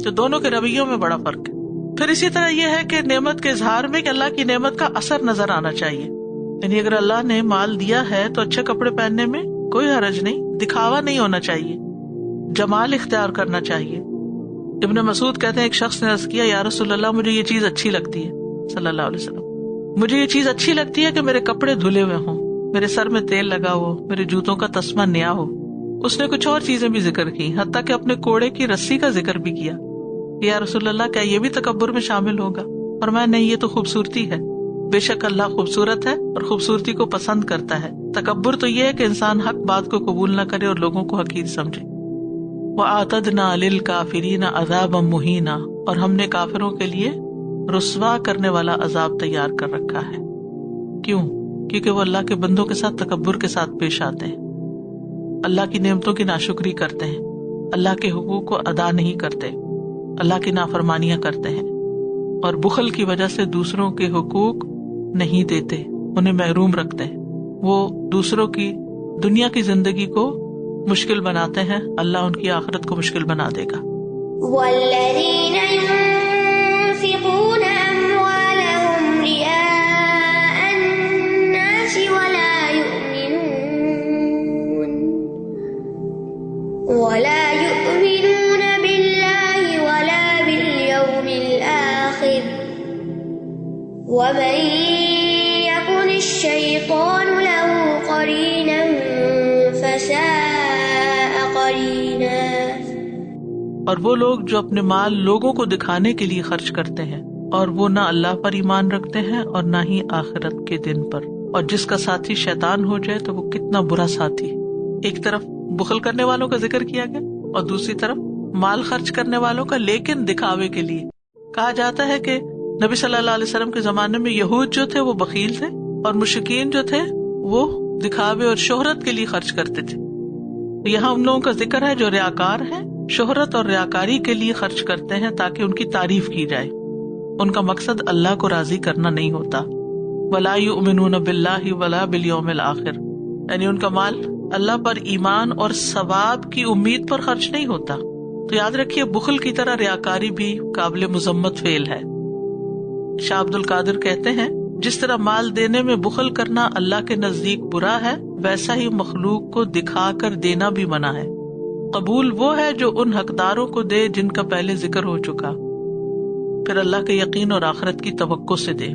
تو دونوں کے رویوں میں بڑا فرق ہے۔ پھر اسی طرح یہ ہے کہ نعمت کے اظہار میں کہ اللہ کی نعمت کا اثر نظر آنا چاہیے، یعنی اگر اللہ نے مال دیا ہے تو اچھے کپڑے پہننے میں کوئی حرج نہیں، دکھاوا نہیں ہونا چاہیے، جمال اختیار کرنا چاہیے۔ ابن مسعود کہتے ہیں ایک شخص نے عرض کیا یا رسول اللہ مجھے یہ چیز اچھی لگتی ہے، صلی اللہ علیہ وسلم، مجھے یہ چیز اچھی لگتی ہے کہ میرے کپڑے دھلے ہوئے ہوں، میرے سر میں تیل لگا ہو، میرے جوتوں کا تسمہ نیا ہو۔ اس نے کچھ اور چیزیں بھی ذکر کی، حتیٰ کہ اپنے کوڑے کی رسی کا ذکر بھی کیا۔ یا رسول اللہ کیا یہ بھی تکبر میں شامل ہوگا؟ فرمایا نہیں، یہ تو خوبصورتی ہے، بے شک اللہ خوبصورت ہے اور خوبصورتی کو پسند کرتا ہے۔ تکبر تو یہ ہے کہ انسان حق بات کو قبول نہ کرے اور لوگوں کو حقیر سمجھے۔ وَأَعْتَدْنَا لِلْكَافِرِينَ عَذَابًا مُهِينًا، اور ہم نے کافروں کے لیے رسوا کرنے والا عذاب تیار کر رکھا ہے۔ کیوں؟ کیونکہ وہ اللہ کے بندوں کے ساتھ تکبر کے ساتھ پیش آتے ہیں، اللہ کی نعمتوں کی ناشکری کرتے ہیں، اللہ کے حقوق کو ادا نہیں کرتے، اللہ کی نافرمانیاں کرتے ہیں، اور بخل کی وجہ سے دوسروں کے حقوق نہیں دیتے، انہیں محروم رکھتے ہیں۔ وہ دوسروں کی دنیا کی زندگی کو مشکل بناتے ہیں، اللہ ان کی آخرت کو مشکل بنا دے گا۔ والذین ينفقون أموالهم رئاء الناس ولا يؤمنون بالله ولا باليوم الآخر ومن يكن الشيطان له قرينا فساء قرينا۔ اور وہ لوگ جو اپنے مال لوگوں کو دکھانے کے لیے خرچ کرتے ہیں اور وہ نہ اللہ پر ایمان رکھتے ہیں اور نہ ہی آخرت کے دن پر، اور جس کا ساتھی شیطان ہو جائے تو وہ کتنا برا ساتھی۔ ایک طرف بخل کرنے والوں کا ذکر کیا گیا اور دوسری طرف مال خرچ کرنے والوں کا، لیکن دکھاوے کے لیے۔ کہا جاتا ہے کہ نبی صلی اللہ علیہ وسلم کے زمانے میں یہود جو تھے وہ بخیل تھے اور مشرکین جو تھے وہ دکھاوے اور شہرت کے لیے خرچ کرتے تھے۔ یہاں ان لوگوں کا ذکر ہے جو ریاکار ہیں، شہرت اور ریاکاری کے لیے خرچ کرتے ہیں تاکہ ان کی تعریف کی جائے، ان کا مقصد اللہ کو راضی کرنا نہیں ہوتا۔ وَلَا يُؤْمِنُونَ بِاللَّهِ وَلَا بِالْيَوْمِ الْآخِرِ، یعنی ان کا مال اللہ پر ایمان اور ثواب کی امید پر خرچ نہیں ہوتا۔ تو یاد رکھیے بخل کی طرح ریاکاری بھی قابل مذمت فعل ہے۔ شاہ عبد القادر کہتے ہیں جس طرح مال دینے میں بخل کرنا اللہ کے نزدیک برا ہے، ویسا ہی مخلوق کو دکھا کر دینا بھی منع ہے۔ قبول وہ ہے جو ان حقداروں کو دے جن کا پہلے ذکر ہو چکا، پھر اللہ کے یقین اور آخرت کی توقع سے دے۔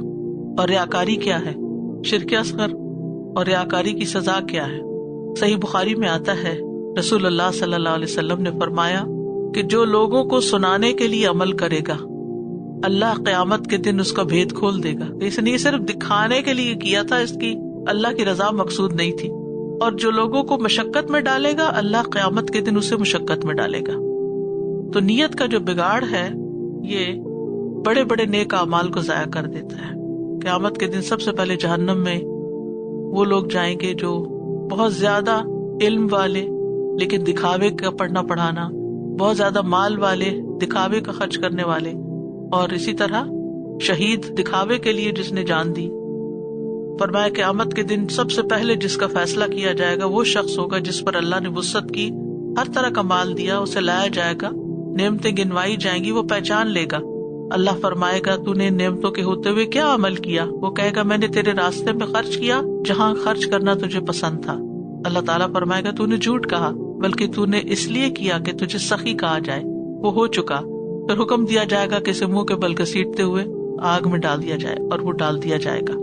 اور ریاکاری کیا ہے؟ شرک اصغر، اور ریاکاری کی سزا کیا ہے؟ صحیح بخاری میں آتا ہے رسول اللہ صلی اللہ علیہ وسلم نے فرمایا کہ جو لوگوں کو سنانے کے لیے عمل کرے گا اللہ قیامت کے دن اس کا بھید کھول دے گا۔ اس نے صرف دکھانے کے لیے کیا تھا، اس کی اللہ کی رضا مقصود نہیں تھی۔ اور جو لوگوں کو مشقت میں ڈالے گا اللہ قیامت کے دن اسے مشقت میں ڈالے گا۔ تو نیت کا جو بگاڑ ہے یہ بڑے بڑے نیک اعمال کو ضائع کر دیتا ہے۔ قیامت کے دن سب سے پہلے جہنم میں وہ لوگ جائیں گے جو بہت زیادہ علم والے لیکن دکھاوے کا پڑھنا پڑھانا، بہت زیادہ مال والے دکھاوے کا خرچ کرنے والے، اور اسی طرح شہید دکھاوے کے لیے جس نے جان دی۔ فرمایا قیامت کے دن سب سے پہلے جس کا فیصلہ کیا جائے گا وہ شخص ہوگا جس پر اللہ نے وسعت کی، ہر طرح کا مال دیا، اسے لایا جائے گا، نعمتیں گنوائی جائیں گی، وہ پہچان لے گا۔ اللہ فرمائے گا تو نے نعمتوں کے ہوتے ہوئے کیا عمل کیا؟ وہ کہے گا میں نے تیرے راستے میں خرچ کیا جہاں خرچ کرنا تجھے پسند تھا۔ اللہ تعالیٰ فرمائے گا تو نے جھوٹ کہا، بلکہ تو نے اس لیے کیا کہ تجھے سخی کہا جائے، وہ ہو چکا۔ پھر حکم دیا جائے گا کہ اسے منہ کے بل گھسیٹتے ہوئے آگ میں ڈال دیا جائے، اور وہ ڈال دیا جائے گا،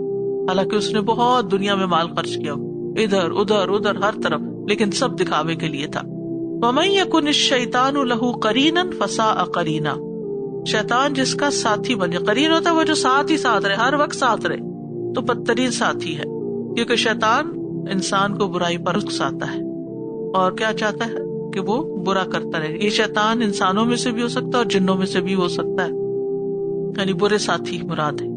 حالانکہ اس نے بہت دنیا میں مال خرچ کیا، ادھر ادھر ادھر ہر طرف، لیکن سب دکھاوے کے لیے تھا۔ وَمَن يَكُنِ الشَّيْطَانُ لَهُ قَرِينًا فَسَاءَ قَرِينًا، شیطان جس کا ساتھی بن جائے، قرین ہوتا ہے وہ جو ساتھ ہی ساتھ رہے، ہر وقت ساتھ رہے، تو بدترین ساتھی ہے، کیونکہ شیطان انسان کو برائی پر اکساتا ہے اور کیا چاہتا ہے کہ وہ برا کرتا رہے۔ یہ شیطان انسانوں میں سے بھی ہو سکتا ہے اور جنوں میں سے بھی ہو سکتا ہے۔ یعنی برے ساتھی مراد ہے،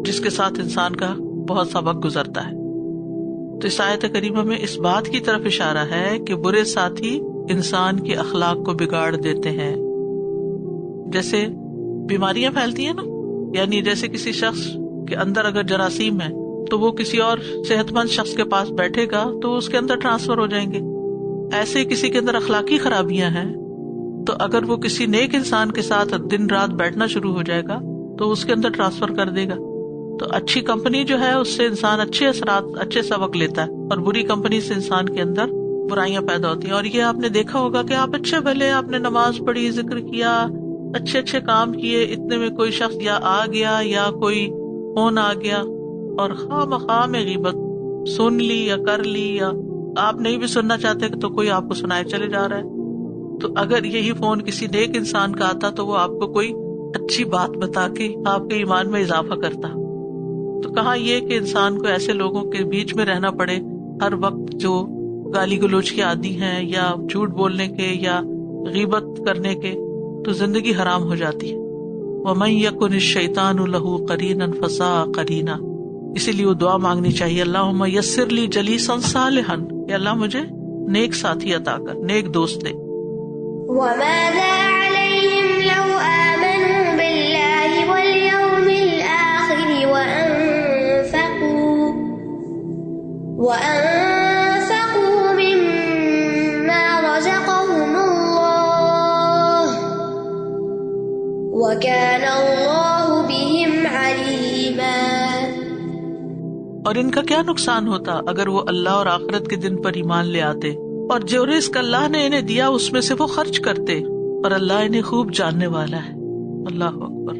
جس کے ساتھ انسان کا بہت سا وقت گزرتا ہے۔ تو اس آیت کریمہ میں اس بات کی طرف اشارہ ہے کہ برے ساتھی انسان کے اخلاق کو بگاڑ دیتے ہیں۔ جیسے بیماریاں پھیلتی ہیں نا، یعنی جیسے کسی شخص کے اندر اگر جراثیم ہے تو وہ کسی اور صحت مند شخص کے پاس بیٹھے گا تو اس کے اندر ٹرانسفر ہو جائیں گے۔ ایسے ہی کسی کے اندر اخلاقی خرابیاں ہیں تو اگر وہ کسی نیک انسان کے ساتھ دن رات بیٹھنا شروع ہو جائے گا تو اس کے اندر ٹرانسفر کر دے گا۔ تو اچھی کمپنی جو ہے اس سے انسان اچھے اثرات، اچھے سبق لیتا ہے، اور بری کمپنی سے انسان کے اندر برائیاں پیدا ہوتی ہیں۔ اور یہ آپ نے دیکھا ہوگا کہ آپ اچھے بھلے، آپ نے نماز پڑھی، ذکر کیا، اچھے اچھے کام کیے، اتنے میں کوئی شخص یا آ گیا یا کوئی فون آ گیا اور خواہ مخواہ میں غیبت سن لی یا کر لی، یا آپ نہیں بھی سننا چاہتے تو کوئی آپ کو سنائے چلے جا رہا ہے۔ تو اگر یہی فون کسی نیک انسان کا آتا تو وہ آپ کو کوئی اچھی بات بتا کے آپ کے ایمان میں اضافہ کرتا۔ تو کہاں یہ کہ انسان کو ایسے لوگوں کے بیچ میں رہنا پڑے ہر وقت جو گالی گلوچ کے عادی ہیں یا جھوٹ بولنے کے یا غیبت کرنے کے، تو زندگی حرام ہو جاتی ہے۔ وَمَن يَكُنِ الشَّيْطَانُ لَهُ قَرِينًا فَسَاءَ قَرِينًا، اسی لیے وہ دعا مانگنی چاہیے، اللہم یسر لی جلیسا صالحا، کہ اللہ مجھے نیک ساتھی عطا کر، نیک دوست دے۔ وماذا عليهم لو آمنوا بالله واليوم الآخر وأنفقوا مما رزقهم الله وكان الله بهم عليما۔ اور ان کا کیا نقصان ہوتا اگر وہ اللہ اور آخرت کے دن پر ایمان لے آتے اور جو رزق اللہ نے انہیں دیا اس میں سے وہ خرچ کرتے، اور اللہ انہیں خوب جاننے والا ہے۔ اللہ اکبر،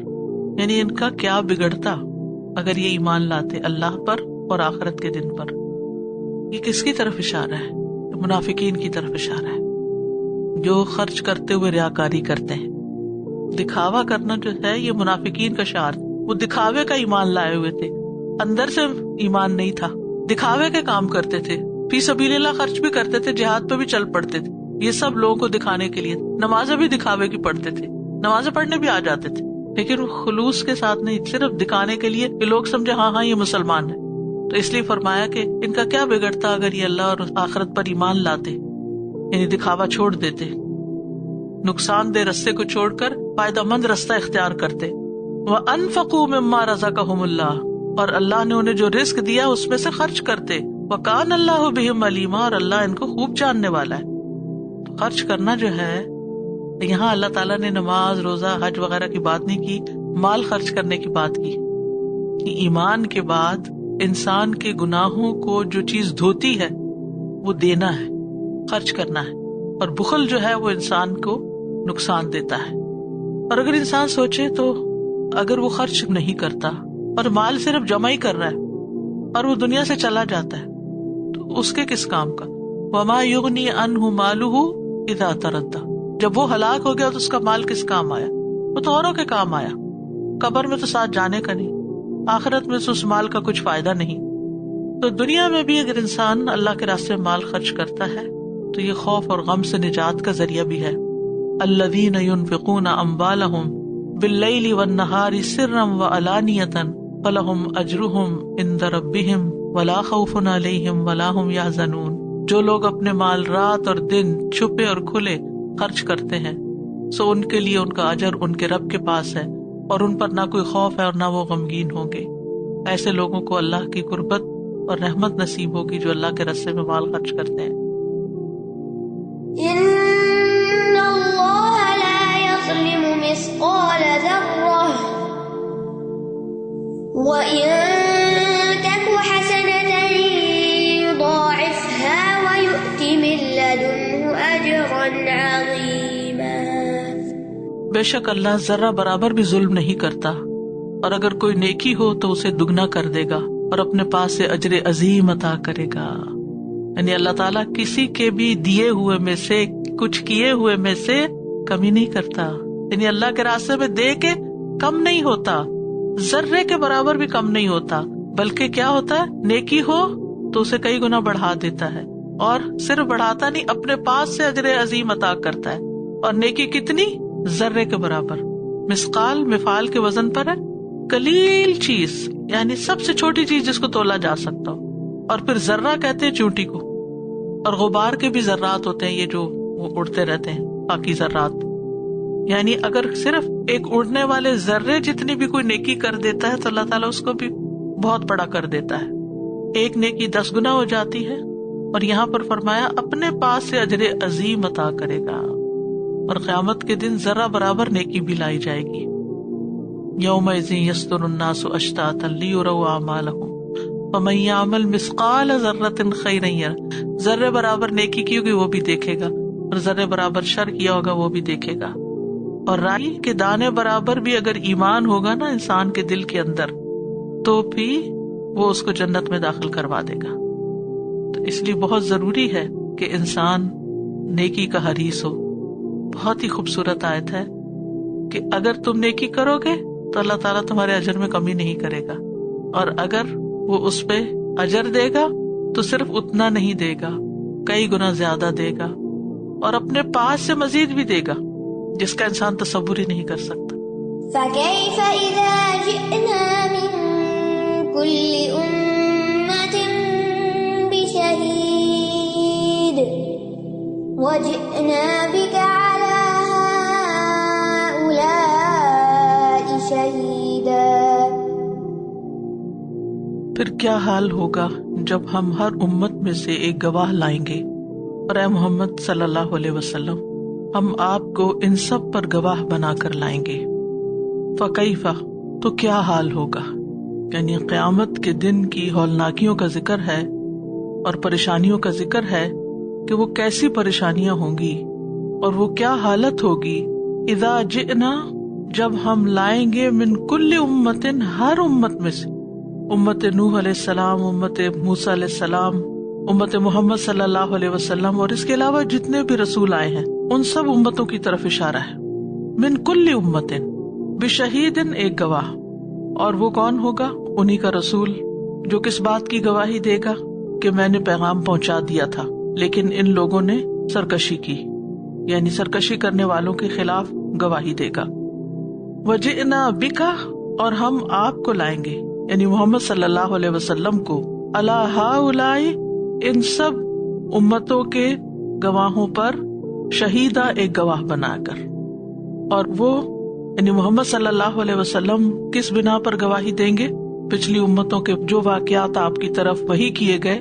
یعنی ان کا کیا بگڑتا اگر یہ ایمان لاتے اللہ پر اور آخرت کے دن پر۔ یہ کس کی طرف اشارہ ہے؟ منافقین کی طرف اشارہ ہے، جو خرچ کرتے ہوئے ریاکاری کرتے ہیں۔ دکھاوا کرنا جو ہے یہ منافقین کا شعار، وہ دکھاوے کا ایمان لائے ہوئے تھے، اندر سے ایمان نہیں تھا، دکھاوے کے کام کرتے تھے، فی سبیل اللہ خرچ بھی کرتے تھے، جہاد پہ بھی چل پڑتے تھے، یہ سب لوگوں کو دکھانے کے لیے۔ نمازیں بھی دکھاوے کی پڑھتے تھے، نمازیں پڑھنے بھی آ جاتے تھے، لیکن خلوص کے ساتھ نہیں، صرف دکھانے کے لیے کہ لوگ سمجھے ہاں ہاں یہ مسلمان ہے۔ تو اس لیے فرمایا کہ ان کا کیا بگڑتا اگر یہ اللہ اور آخرت پر ایمان لاتے، یعنی دکھاوا چھوڑ دیتے، نقصان دہ رستے کو چھوڑ کر فائدہ مند رستہ اختیار کرتے۔ وَأَنفَقُوا مِمَّا رَزَقَهُمُ اللَّهُ، اور اللہ نے انہیں جو رزق دیا اس میں سے خرچ کرتے۔ وَكَانَ اللَّهُ بِهِمْ عَلِيمًا، اور اللہ ان کو خوب جاننے والا ہے۔ تو خرچ کرنا جو ہے، یہاں اللہ تعالیٰ نے نماز، روزہ، حج وغیرہ کی بات نہیں کی، مال خرچ کرنے کی بات کی کہ ایمان کے بعد انسان کے گناہوں کو جو چیز دھوتی ہے وہ دینا ہے، خرچ کرنا ہے، اور بخل جو ہے وہ انسان کو نقصان دیتا ہے۔ اور اگر انسان سوچے تو اگر وہ خرچ نہیں کرتا اور مال صرف جمع ہی کر رہا ہے اور وہ دنیا سے چلا جاتا ہے تو اس کے کس کام کا؟ وما یغنی عنہ مالہ اذا تردی، جب وہ ہلاک ہو گیا تو اس کا مال کس کام آیا؟ وہ تو اوروں کے کام آیا، قبر میں تو ساتھ جانے کا نہیں، آخرت میں تو اس مال کا کچھ فائدہ نہیں۔ تو دنیا میں بھی اگر انسان اللہ کے راستے میں مال خرچ کرتا ہے تو یہ خوف اور غم سے نجات کا ذریعہ بھی ہے۔ الذین ينفقون اموالهم باللیل والنہار سرا وعلانیۃ فلہم اجرہم عند ربہم ولا خوف علیہم ولا ہم یحزنون، جو لوگ اپنے مال رات اور دن چھپے اور کھلے خرچ کرتے ہیں سو ان کے لیے ان کا اجر ان کے رب کے پاس ہے، اور ان پر نہ کوئی خوف ہے اور نہ وہ غمگین ہوں گے۔ ایسے لوگوں کو اللہ کی قربت اور رحمت نصیب ہوگی جو اللہ کے راستے میں مال خرچ کرتے ہیں۔ ان اللہ لا یظلم مثقال ذرہ وَإِن تَكُ حَسَنَةً يُضَاعِفْهَا وَيُؤْتِ مِن لَّدُنْهُ أَجْرًا عَظِيمًا۔ بے شک اللہ ذرہ برابر بھی ظلم نہیں کرتا، اور اگر کوئی نیکی ہو تو اسے دگنا کر دے گا اور اپنے پاس سے اجر عظیم عطا کرے گا۔ یعنی اللہ تعالیٰ کسی کے بھی دیے ہوئے میں سے، کچھ کیے ہوئے میں سے کمی نہیں کرتا، یعنی اللہ کے راستے میں دے کے کم نہیں ہوتا، ذرے کے برابر بھی کم نہیں ہوتا، بلکہ کیا ہوتا ہے، نیکی ہو تو اسے کئی گنا بڑھا دیتا ہے، اور صرف بڑھاتا نہیں، اپنے پاس سے اجر عظیم عطا کرتا ہے۔ اور نیکی کتنی؟ ذرے کے برابر۔ مسقال مفعال کے وزن پر ہے، قلیل چیز یعنی سب سے چھوٹی چیز جس کو تولا جا سکتا ہو. اور پھر ذرہ کہتے ہیں چونٹی کو. اور غبار کے بھی ذرات ہوتے ہیں، یہ جو وہ اڑتے رہتے ہیں باقی ذرات. یعنی اگر صرف ایک اڑنے والے ذرے جتنی بھی کوئی نیکی کر دیتا ہے تو اللہ تعالیٰ اس کو بھی بہت بڑا کر دیتا ہے. ایک نیکی 10 گنا ہو جاتی ہے. اور یہاں پر فرمایا اپنے پاس سے اجر عظیم عطا کرے گا. اور قیامت کے دن ذرہ برابر نیکی بھی لائی جائے گی. یومئذ یصدر الناس اشتاتا لیروا اعمالهم فمن یعمل مثقال ذرۃ خیرا یرہ. ذرے برابر نیکی کی ہوگی وہ بھی دیکھے گا، اور ذرے برابر شر کیا ہوگا وہ بھی دیکھے گا. اور رائی کے دانے برابر بھی اگر ایمان ہوگا نا انسان کے دل کے اندر تو بھی وہ اس کو جنت میں داخل کروا دے گا. تو اس لیے بہت ضروری ہے کہ انسان نیکی کا حریص ہو. بہت ہی خوبصورت آیت ہے کہ اگر تم نیکی کرو گے تو اللہ تعالیٰ تمہارے اجر میں کمی نہیں کرے گا، اور اگر وہ اس پہ اجر دے گا تو صرف اتنا نہیں دے گا، کئی گنا زیادہ دے گا، اور اپنے پاس سے مزید بھی دے گا جس کا انسان تصور ہی نہیں کر سکتا. فَكَيْفَ إِذَا جِئْنَا مِن كُلِّ أُمَّةٍ بِشَهِيدٍ وَجِئْنَا بِكَ عَلَى هَؤُلَاءِ شَهِيدًا. پھر کیا حال ہوگا جب ہم ہر امت میں سے ایک گواہ لائیں گے، اور اے محمد صلی اللہ علیہ وسلم ہم آپ کو ان سب پر گواہ بنا کر لائیں گے. فکیفا تو کیا حال ہوگا، یعنی قیامت کے دن کی ہولناکیوں کا ذکر ہے اور پریشانیوں کا ذکر ہے کہ وہ کیسی پریشانیاں ہوں گی اور وہ کیا حالت ہوگی. اذا جئنا جب ہم لائیں گے من کل امت ہر امت میں سے، امت نوح علیہ السلام، امت موسیٰ علیہ السلام، امت محمد صلی اللہ علیہ وسلم، اور اس کے علاوہ جتنے بھی رسول آئے ہیں ان سب امتوں کی طرف اشارہ ہے. من کل امت بشہید ایک گواہ، اور وہ کون ہوگا؟ انہی کا رسول جو کس بات کی گواہی دے گا کہ میں نے پیغام پہنچا دیا تھا لیکن ان لوگوں نے سرکشی کی، یعنی سرکشی کرنے والوں کے خلاف گواہی دے گا. وجئنا بکا اور ہم آپ کو لائیں گے، یعنی محمد صلی اللہ علیہ وسلم کو، علی ہؤلاء ان سب امتوں کے گواہوں پر، شہیدہ ایک گواہ بنا کر. اور وہ یعنی محمد صلی اللہ علیہ وسلم کس بنا پر گواہی دیں گے؟ پچھلی امتوں کے جو واقعات آپ کی طرف وحی کیے گئے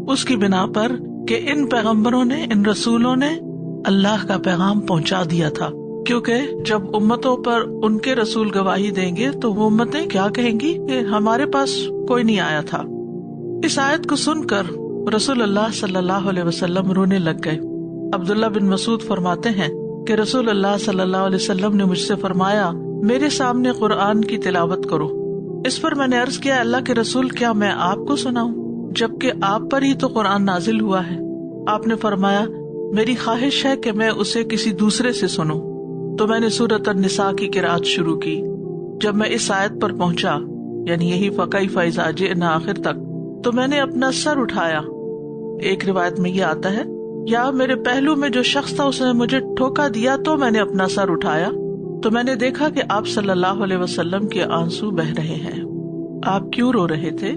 اس کی بنا پر کہ ان پیغمبروں نے، ان رسولوں نے اللہ کا پیغام پہنچا دیا تھا. کیونکہ جب امتوں پر ان کے رسول گواہی دیں گے تو وہ امتیں کیا کہیں گی کہ ہمارے پاس کوئی نہیں آیا تھا. اس آیت کو سن کر رسول اللہ صلی اللہ علیہ وسلم رونے لگ گئے. عبداللہ بن مسعود فرماتے ہیں کہ رسول اللہ صلی اللہ علیہ وسلم نے مجھ سے فرمایا میرے سامنے قرآن کی تلاوت کرو. اس پر میں نے عرض کیا اللہ کے رسول کیا میں آپ کو سناؤں جبکہ آپ پر ہی تو قرآن نازل ہوا ہے؟ آپ نے فرمایا میری خواہش ہے کہ میں اسے کسی دوسرے سے سنوں. تو میں نے سورۃ النساء کی قرأت شروع کی. جب میں اس آیت پر پہنچا یعنی یہی فکیف اذا جئنا آخر تک تو میں نے اپنا سر اٹھایا. ایک روایت میں یہ آتا ہے یا میرے پہلو میں جو شخص تھا اس نے مجھے ٹھوکا دیا تو میں نے اپنا سر اٹھایا تو میں نے دیکھا کہ آپ صلی اللہ علیہ وسلم کے آنسو بہ رہے ہیں. آپ کیوں رو رہے تھے؟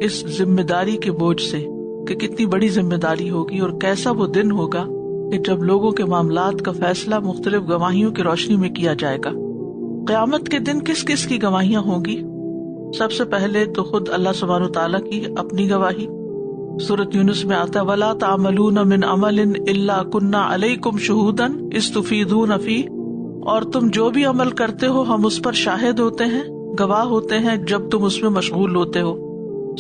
اس ذمہ داری کے بوجھ سے کہ کتنی بڑی ذمہ داری ہوگی اور کیسا وہ دن ہوگا کہ جب لوگوں کے معاملات کا فیصلہ مختلف گواہیوں کی روشنی میں کیا جائے گا. قیامت کے دن کس کس کی گواہیاں ہوں گی؟ سب سے پہلے تو خود اللہ سبحانہ وتعالیٰ کی اپنی گواہی. سورۃ یونس میں آتا وَلَا تَعْمَلُونَ مِنْ عَمَلٍ إِلَّا كُنَّا عَلَيْكُمْ شُهُودًا إِذْ تُفِيضُونَ فِيهِ، اور تم جو بھی عمل کرتے ہو ہم اس پر شاہد ہوتے ہیں، گواہ ہوتے ہیں جب تم اس میں مشغول ہوتے ہو.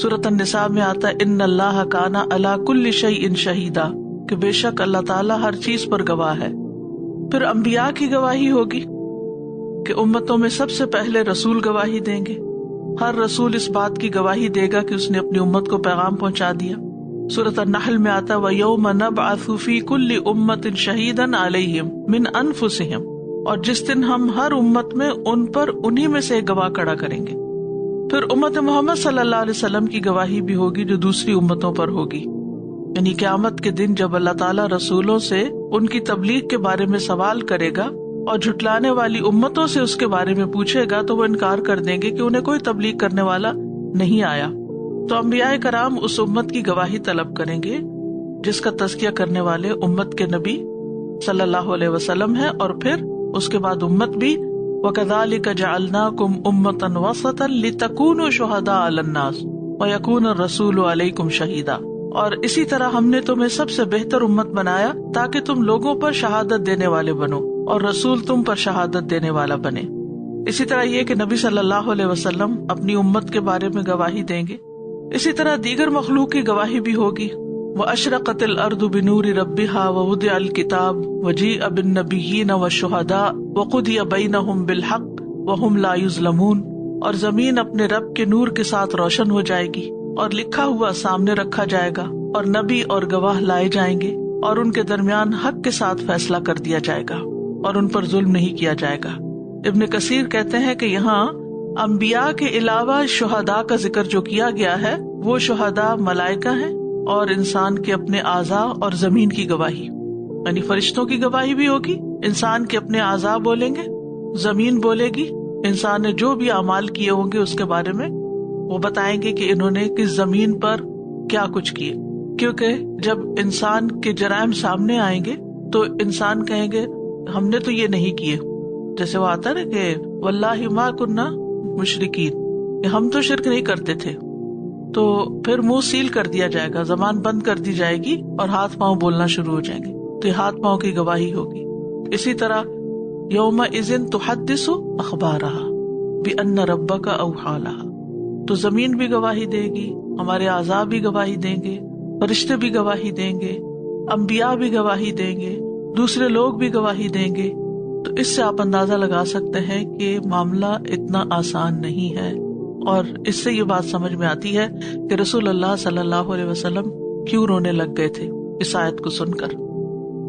سورۃ النساء میں آتا إِنَّ اللَّهَ كَانَ عَلَى كُلِّ شَيْءٍ شَهِيدًا، کہ بے شک اللہ تعالیٰ ہر چیز پر گواہ ہے. پھر انبیاء کی گواہی ہوگی کہ امتوں میں سب سے پہلے رسول گواہی دیں گے. ہر رسول اس بات کی گواہی دے گا کہ اس نے اپنی امت کو پیغام پہنچا دیا. سورۃ النحل میں آتا وَيَوْمَ نَبْعَثُ فِي كُلِّ أُمَّةٍ شَهِيدًا عَلَيْهِمْ مِنْ أَنفُسِهِمْ، اور جس دن ہم ہر امت میں ان پر انہی میں سے ایک گواہ کھڑا کریں گے. پھر امت محمد صلی اللہ علیہ وسلم کی گواہی بھی ہوگی جو دوسری امتوں پر ہوگی. یعنی قیامت کے دن جب اللہ تعالیٰ رسولوں سے ان کی تبلیغ کے بارے میں سوال کرے گا اور جھٹلانے والی امتوں سے اس کے بارے میں پوچھے گا تو وہ انکار کر دیں گے کہ انہیں کوئی تبلیغ کرنے والا نہیں آیا. تو انبیاء کرام اس امت کی گواہی طلب کریں گے جس کا تزکیہ کرنے والے امت کے نبی صلی اللہ علیہ وسلم ہے، اور پھر اس کے بعد امت بھی. وَكَذَلِكَ جَعَلْنَاكُمْ أُمَّةً وَسَطًا لِتَكُونُوا شُهَدَاءَ عَلَى النَّاسِ وَيَكُونَ الرَّسُولُ عَلَيْكُمْ شَهِيدًا. اور اسی طرح ہم نے تمہیں سب سے بہتر امت بنایا تاکہ تم لوگوں پر شہادت دینے والے بنو اور رسول تم پر شہادت دینے والا بنے. اسی طرح یہ کہ نبی صلی اللہ علیہ وسلم اپنی امت کے بارے میں گواہی دیں گے. اسی طرح دیگر مخلوق کی گواہی بھی ہوگی. وَأَشْرَقَتِ الْأَرْضُ بِنُورِ رَبِّهَا وَوُضِعَ الْكِتَابُ وَجِيءَ بِالنَّبِيِّينَ وَالشُّهَدَاءِ وَقُضِيَ بَيْنَهُم بِالْحَقِّ وَهُمْ لَا يُظْلَمُونَ. اور زمین اپنے رب کے نور کے ساتھ روشن ہو جائے گی اور لکھا ہوا سامنے رکھا جائے گا، اور نبی اور گواہ لائے جائیں گے، اور ان کے درمیان حق کے ساتھ فیصلہ کر دیا جائے گا اور ان پر ظلم نہیں کیا جائے گا. ابن کثیر کہتے ہیں کہ یہاں انبیاء کے علاوہ شہداء کا ذکر جو کیا گیا ہے وہ شہداء ملائکہ ہیں، اور انسان کے اپنے اعضاء اور زمین کی گواہی، یعنی فرشتوں کی گواہی بھی ہوگی. انسان کے اپنے اعضاء بولیں گے، زمین بولے گی، انسان نے جو بھی اعمال کیے ہوں گے اس کے بارے میں وہ بتائیں گے کہ انہوں نے کس زمین پر کیا کچھ کیے. کیونکہ جب انسان کے جرائم سامنے آئیں گے تو انسان کہیں گے ہم نے تو یہ نہیں کیے. جیسے وہ آتا ہے کہ واللہ ما کننا مشرکین، ہم تو شرک نہیں کرتے تھے. تو پھر منہ سیل کر دیا جائے گا، زبان بند کر دی جائے گی اور ہاتھ پاؤں بولنا شروع ہو جائیں گے. تو یہ ہاتھ پاؤں کی گواہی ہوگی. اسی طرح یومئذ تحدث اخبارہا بأن ربک اوحی لہا، تو زمین بھی گواہی دے گی، ہمارے اعضاء بھی گواہی دیں گے، فرشتے بھی گواہی دیں گے، انبیاء بھی گواہی دیں گے، دوسرے لوگ بھی گواہی دیں گے. تو اس سے آپ اندازہ لگا سکتے ہیں کہ معاملہ اتنا آسان نہیں ہے. اور اس سے یہ بات سمجھ میں آتی ہے کہ رسول اللہ صلی اللہ علیہ وسلم کیوں رونے لگ گئے تھے اس آیت کو سن کر.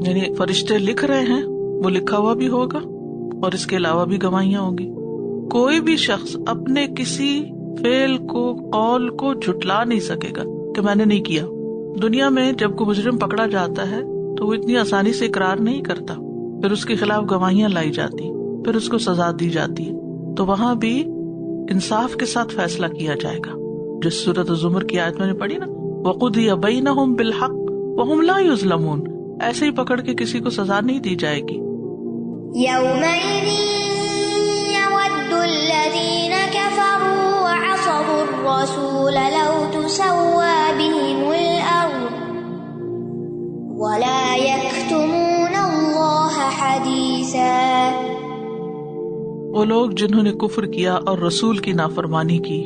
یعنی فرشتے لکھ رہے ہیں، وہ لکھا ہوا بھی ہوگا اور اس کے علاوہ بھی گواہیاں ہوں گی. کوئی بھی شخص اپنے کسی فعل کو، قول کو جھٹلا نہیں سکے گا کہ میں نے نہیں کیا. دنیا میں جب کوئی مجرم پکڑا جاتا ہے تو وہ اتنی آسانی سے اقرار نہیں کرتا، پھر اس کے خلاف گواہیاں لائی جاتی، پھر اس کو سزا دی جاتی ہے. تو وہاں بھی انصاف کے ساتھ فیصلہ کیا جائے گا. جس سورۃ الزمر کی آیت میں نے پڑھی نا، وَقُضِيَ بَيْنَهُمْ بِالْحَقِّ وَهُمْ لَا يُظْلَمُونَ، ایسے ہی پکڑ کے کسی کو سزا نہیں دی جائے گی. يَوْمَئِذٍ يَوَدُّ الَّذِينَ كَفَرُوا وَعَصَوُا الرَّسُولَ لَوْ تُسَوَّىٰ بِهِمُ الْأَرْضُ وَلَا يَكْتُمُونَ اللَّهَ حَدِيثًا. وہ لوگ جنہوں نے کفر کیا اور رسول کی نافرمانی کی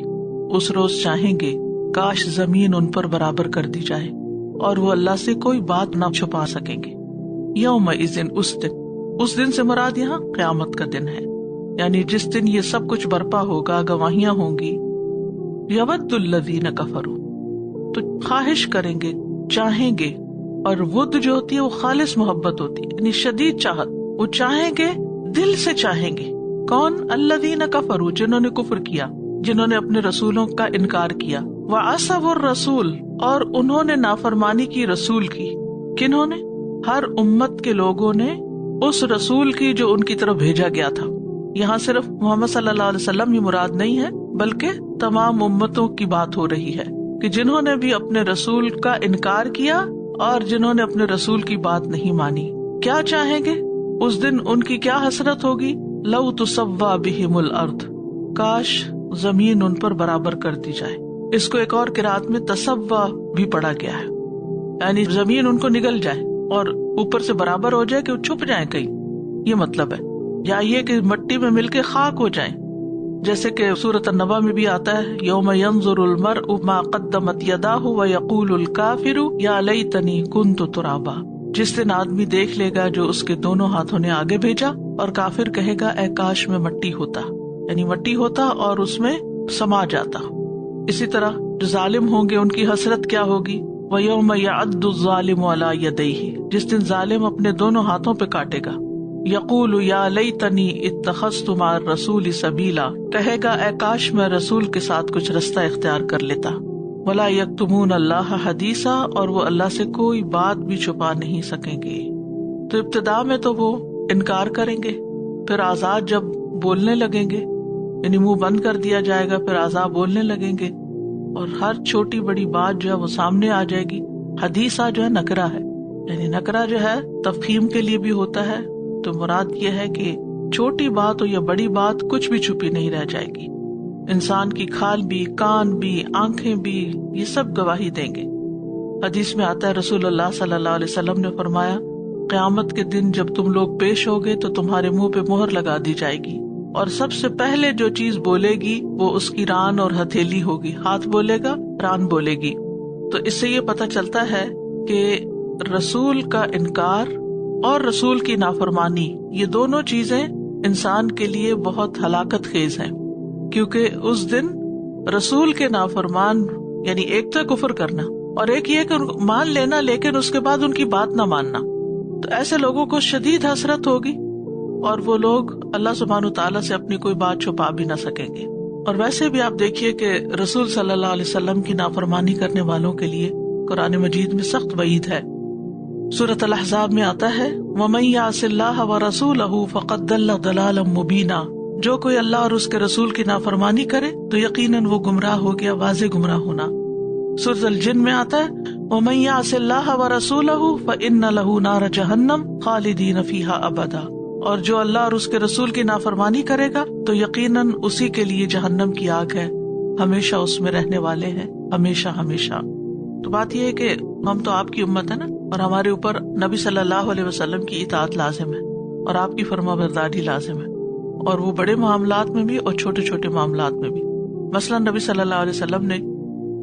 اس روز چاہیں گے کاش زمین ان پر برابر کر دی جائے اور وہ اللہ سے کوئی بات نہ چھپا سکیں گے. یومئذ، اس دن سے مراد یہاں قیامت کا دن ہے، یعنی جس دن یہ سب کچھ برپا ہوگا، گواہیاں ہوں گی. یود الذین کفروا، تو خواہش کریں گے، چاہیں گے. اور ود جو ہوتی ہے وہ خالص محبت ہوتی ہے، یعنی شدید چاہت. وہ چاہیں گے، دل سے چاہیں گے. کون؟ الذین کفروا، جنہوں نے کفر کیا، جنہوں نے اپنے رسولوں کا انکار کیا. وعصوا الرسول، اور انہوں نے نافرمانی کی رسول کی. کنہوں نے؟ ہر امت کے لوگوں نے اس رسول کی جو ان کی طرف بھیجا گیا تھا. یہاں صرف محمد صلی اللہ علیہ وسلم ہی مراد نہیں ہے بلکہ تمام امتوں کی بات ہو رہی ہے کہ جنہوں نے بھی اپنے رسول کا انکار کیا اور جنہوں نے اپنے رسول کی بات نہیں مانی. کیا چاہیں گے اس دن؟ ان کی کیا حسرت ہوگی؟ لو تسوا بہم الارض، کاش زمین ان پر برابر کر دی جائے. اس کو ایک اور قرات میں تسوا بھی پڑھا گیا ہے، یعنی زمین ان کو نگل جائے اور اوپر سے برابر ہو جائے کہ وہ چھپ جائیں کہیں، یہ مطلب ہے. یا یہ کہ مٹی میں مل کے خاک ہو جائیں، جیسے کہ سورۃ النبا میں بھی آتا ہے یوم ینظر المرء ما قدمت یداہ ویقول الکافر یا لیتنی کنت ترابا. جس دن آدمی دیکھ لے گا جو اس کے دونوں ہاتھوں نے آگے بھیجا، اور کافر کہے گا اے کاش میں مٹی ہوتا، یعنی مٹی ہوتا اور اس میں سما جاتا. اسی طرح جو ظالم ہوں گے ان کی حسرت کیا ہوگی؟ وَيَوْمَ يَعَضُّ الظَّالِمُ عَلَىٰ يَدَيْهِ، جس دن ظالم اپنے دونوں ہاتھوں پہ کاٹے گا. یقول یا لیتنی اتخذت مع الرسول سبیلا، کہے گا اے کاش میں رسول کے ساتھ کچھ رستہ اختیار کر لیتا. ولا یکتمون اللہ حدیثا، اور وہ اللہ سے کوئی بات بھی چھپا نہیں سکیں گے. تو ابتدا میں تو وہ انکار کریں گے، پھر اعضاء جب بولنے لگیں گے، یعنی منہ بند کر دیا جائے گا، پھر اعضاء بولنے لگیں گے، اور ہر چھوٹی بڑی بات جو ہے وہ سامنے آ جائے گی. حدیثہ جو ہے نکرہ ہے، یعنی نکرہ جو ہے تفخیم کے لیے بھی ہوتا ہے، تو مراد یہ ہے کہ چھوٹی بات ہو یا بڑی بات کچھ بھی چھپی نہیں رہ جائے گی. انسان کی کھال بھی، کان بھی، آنکھیں بھی، یہ سب گواہی دیں گے. حدیث میں آتا ہے رسول اللہ صلی اللہ علیہ وسلم نے فرمایا، قیامت کے دن جب تم لوگ پیش ہوگے تو تمہارے منہ پہ مہر لگا دی جائے گی، اور سب سے پہلے جو چیز بولے گی وہ اس کی ران اور ہتھیلی ہوگی. ہاتھ بولے گا، ران بولے گی. تو اس سے یہ پتہ چلتا ہے کہ رسول کا انکار اور رسول کی نافرمانی، یہ دونوں چیزیں انسان کے لیے بہت ہلاکت خیز ہیں، کیونکہ اس دن رسول کے نافرمان، یعنی ایک تو کفر کرنا اور ایک یہ کہ مان لینا لیکن اس کے بعد ان کی بات نہ ماننا، تو ایسے لوگوں کو شدید حسرت ہوگی اور وہ لوگ اللہ سبحانہ تعالیٰ سے اپنی کوئی بات چھپا بھی نہ سکیں گے. اور ویسے بھی آپ دیکھیے کہ رسول صلی اللہ علیہ وسلم کی نافرمانی کرنے والوں کے لیے قرآن مجید میں سخت وعید ہے. سورۃ الاحزاب میں آتا ہے، وَمَن يَعْصِ اللَّهَ وَرَسُولَهُ فَقَدْ ضَلَّ ضَلَالًا مُبِينًا، جو کوئی اللہ اور اس کے رسول کی نافرمانی کرے تو یقیناً وہ گمراہ ہو گیا، واضح گمراہ ہونا. سورۃ الجن میں آتا ہے، وَمَن يَعْصِ اللَّهَ وَرَسُولَهُ فَإِنَّ لَهُ نَارَ جَهَنَّمَ خَالِدِينَ فِيهَا أَبَدًا، اور جو اللہ اور اس کے رسول کی نافرمانی کرے گا تو یقیناً اسی کے لیے جہنم کی آگ ہے، ہمیشہ اس میں رہنے والے ہیں، ہمیشہ ہمیشہ. تو بات یہ ہے کہ ہم تو آپ کی امت ہے نا، اور ہمارے اوپر نبی صلی اللہ علیہ وسلم کی اطاعت لازم ہے اور آپ کی فرما برداری لازم ہے، اور وہ بڑے معاملات میں بھی اور چھوٹے چھوٹے معاملات میں بھی. مثلا نبی صلی اللہ علیہ وسلم نے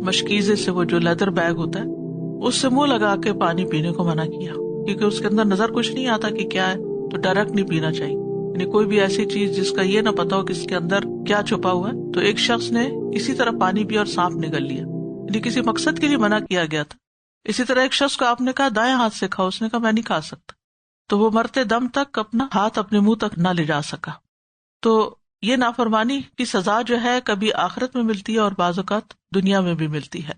مشکیزے سے، وہ جو لیدر بیگ ہوتا ہے، اس سے منہ لگا کے پانی پینے کو منع کیا، کیونکہ اس کے اندر نظر کچھ نہیں آتا کہ کیا ہے، تو ڈائریکٹ نہیں پینا چاہیے. یعنی کوئی بھی ایسی چیز جس کا یہ نہ پتا ہو کہ اس کے اندر کیا چھپا ہوا ہے. تو ایک شخص نے اسی طرح پانی پیا اور سانپ نگل لیا، یعنی کسی مقصد کے لیے منع کیا گیا تھا. اسی طرح ایک شخص کو آپ نے کہا دائیں ہاتھ سے کھاؤ، اس نے کہا میں نہیں کھا سکتا، تو وہ مرتے دم تک اپنا ہاتھ اپنے منہ تک نہ لے جا سکا. تو یہ نافرمانی کی سزا جو ہے کبھی آخرت میں ملتی ہے اور بعض اوقات دنیا میں بھی ملتی ہے.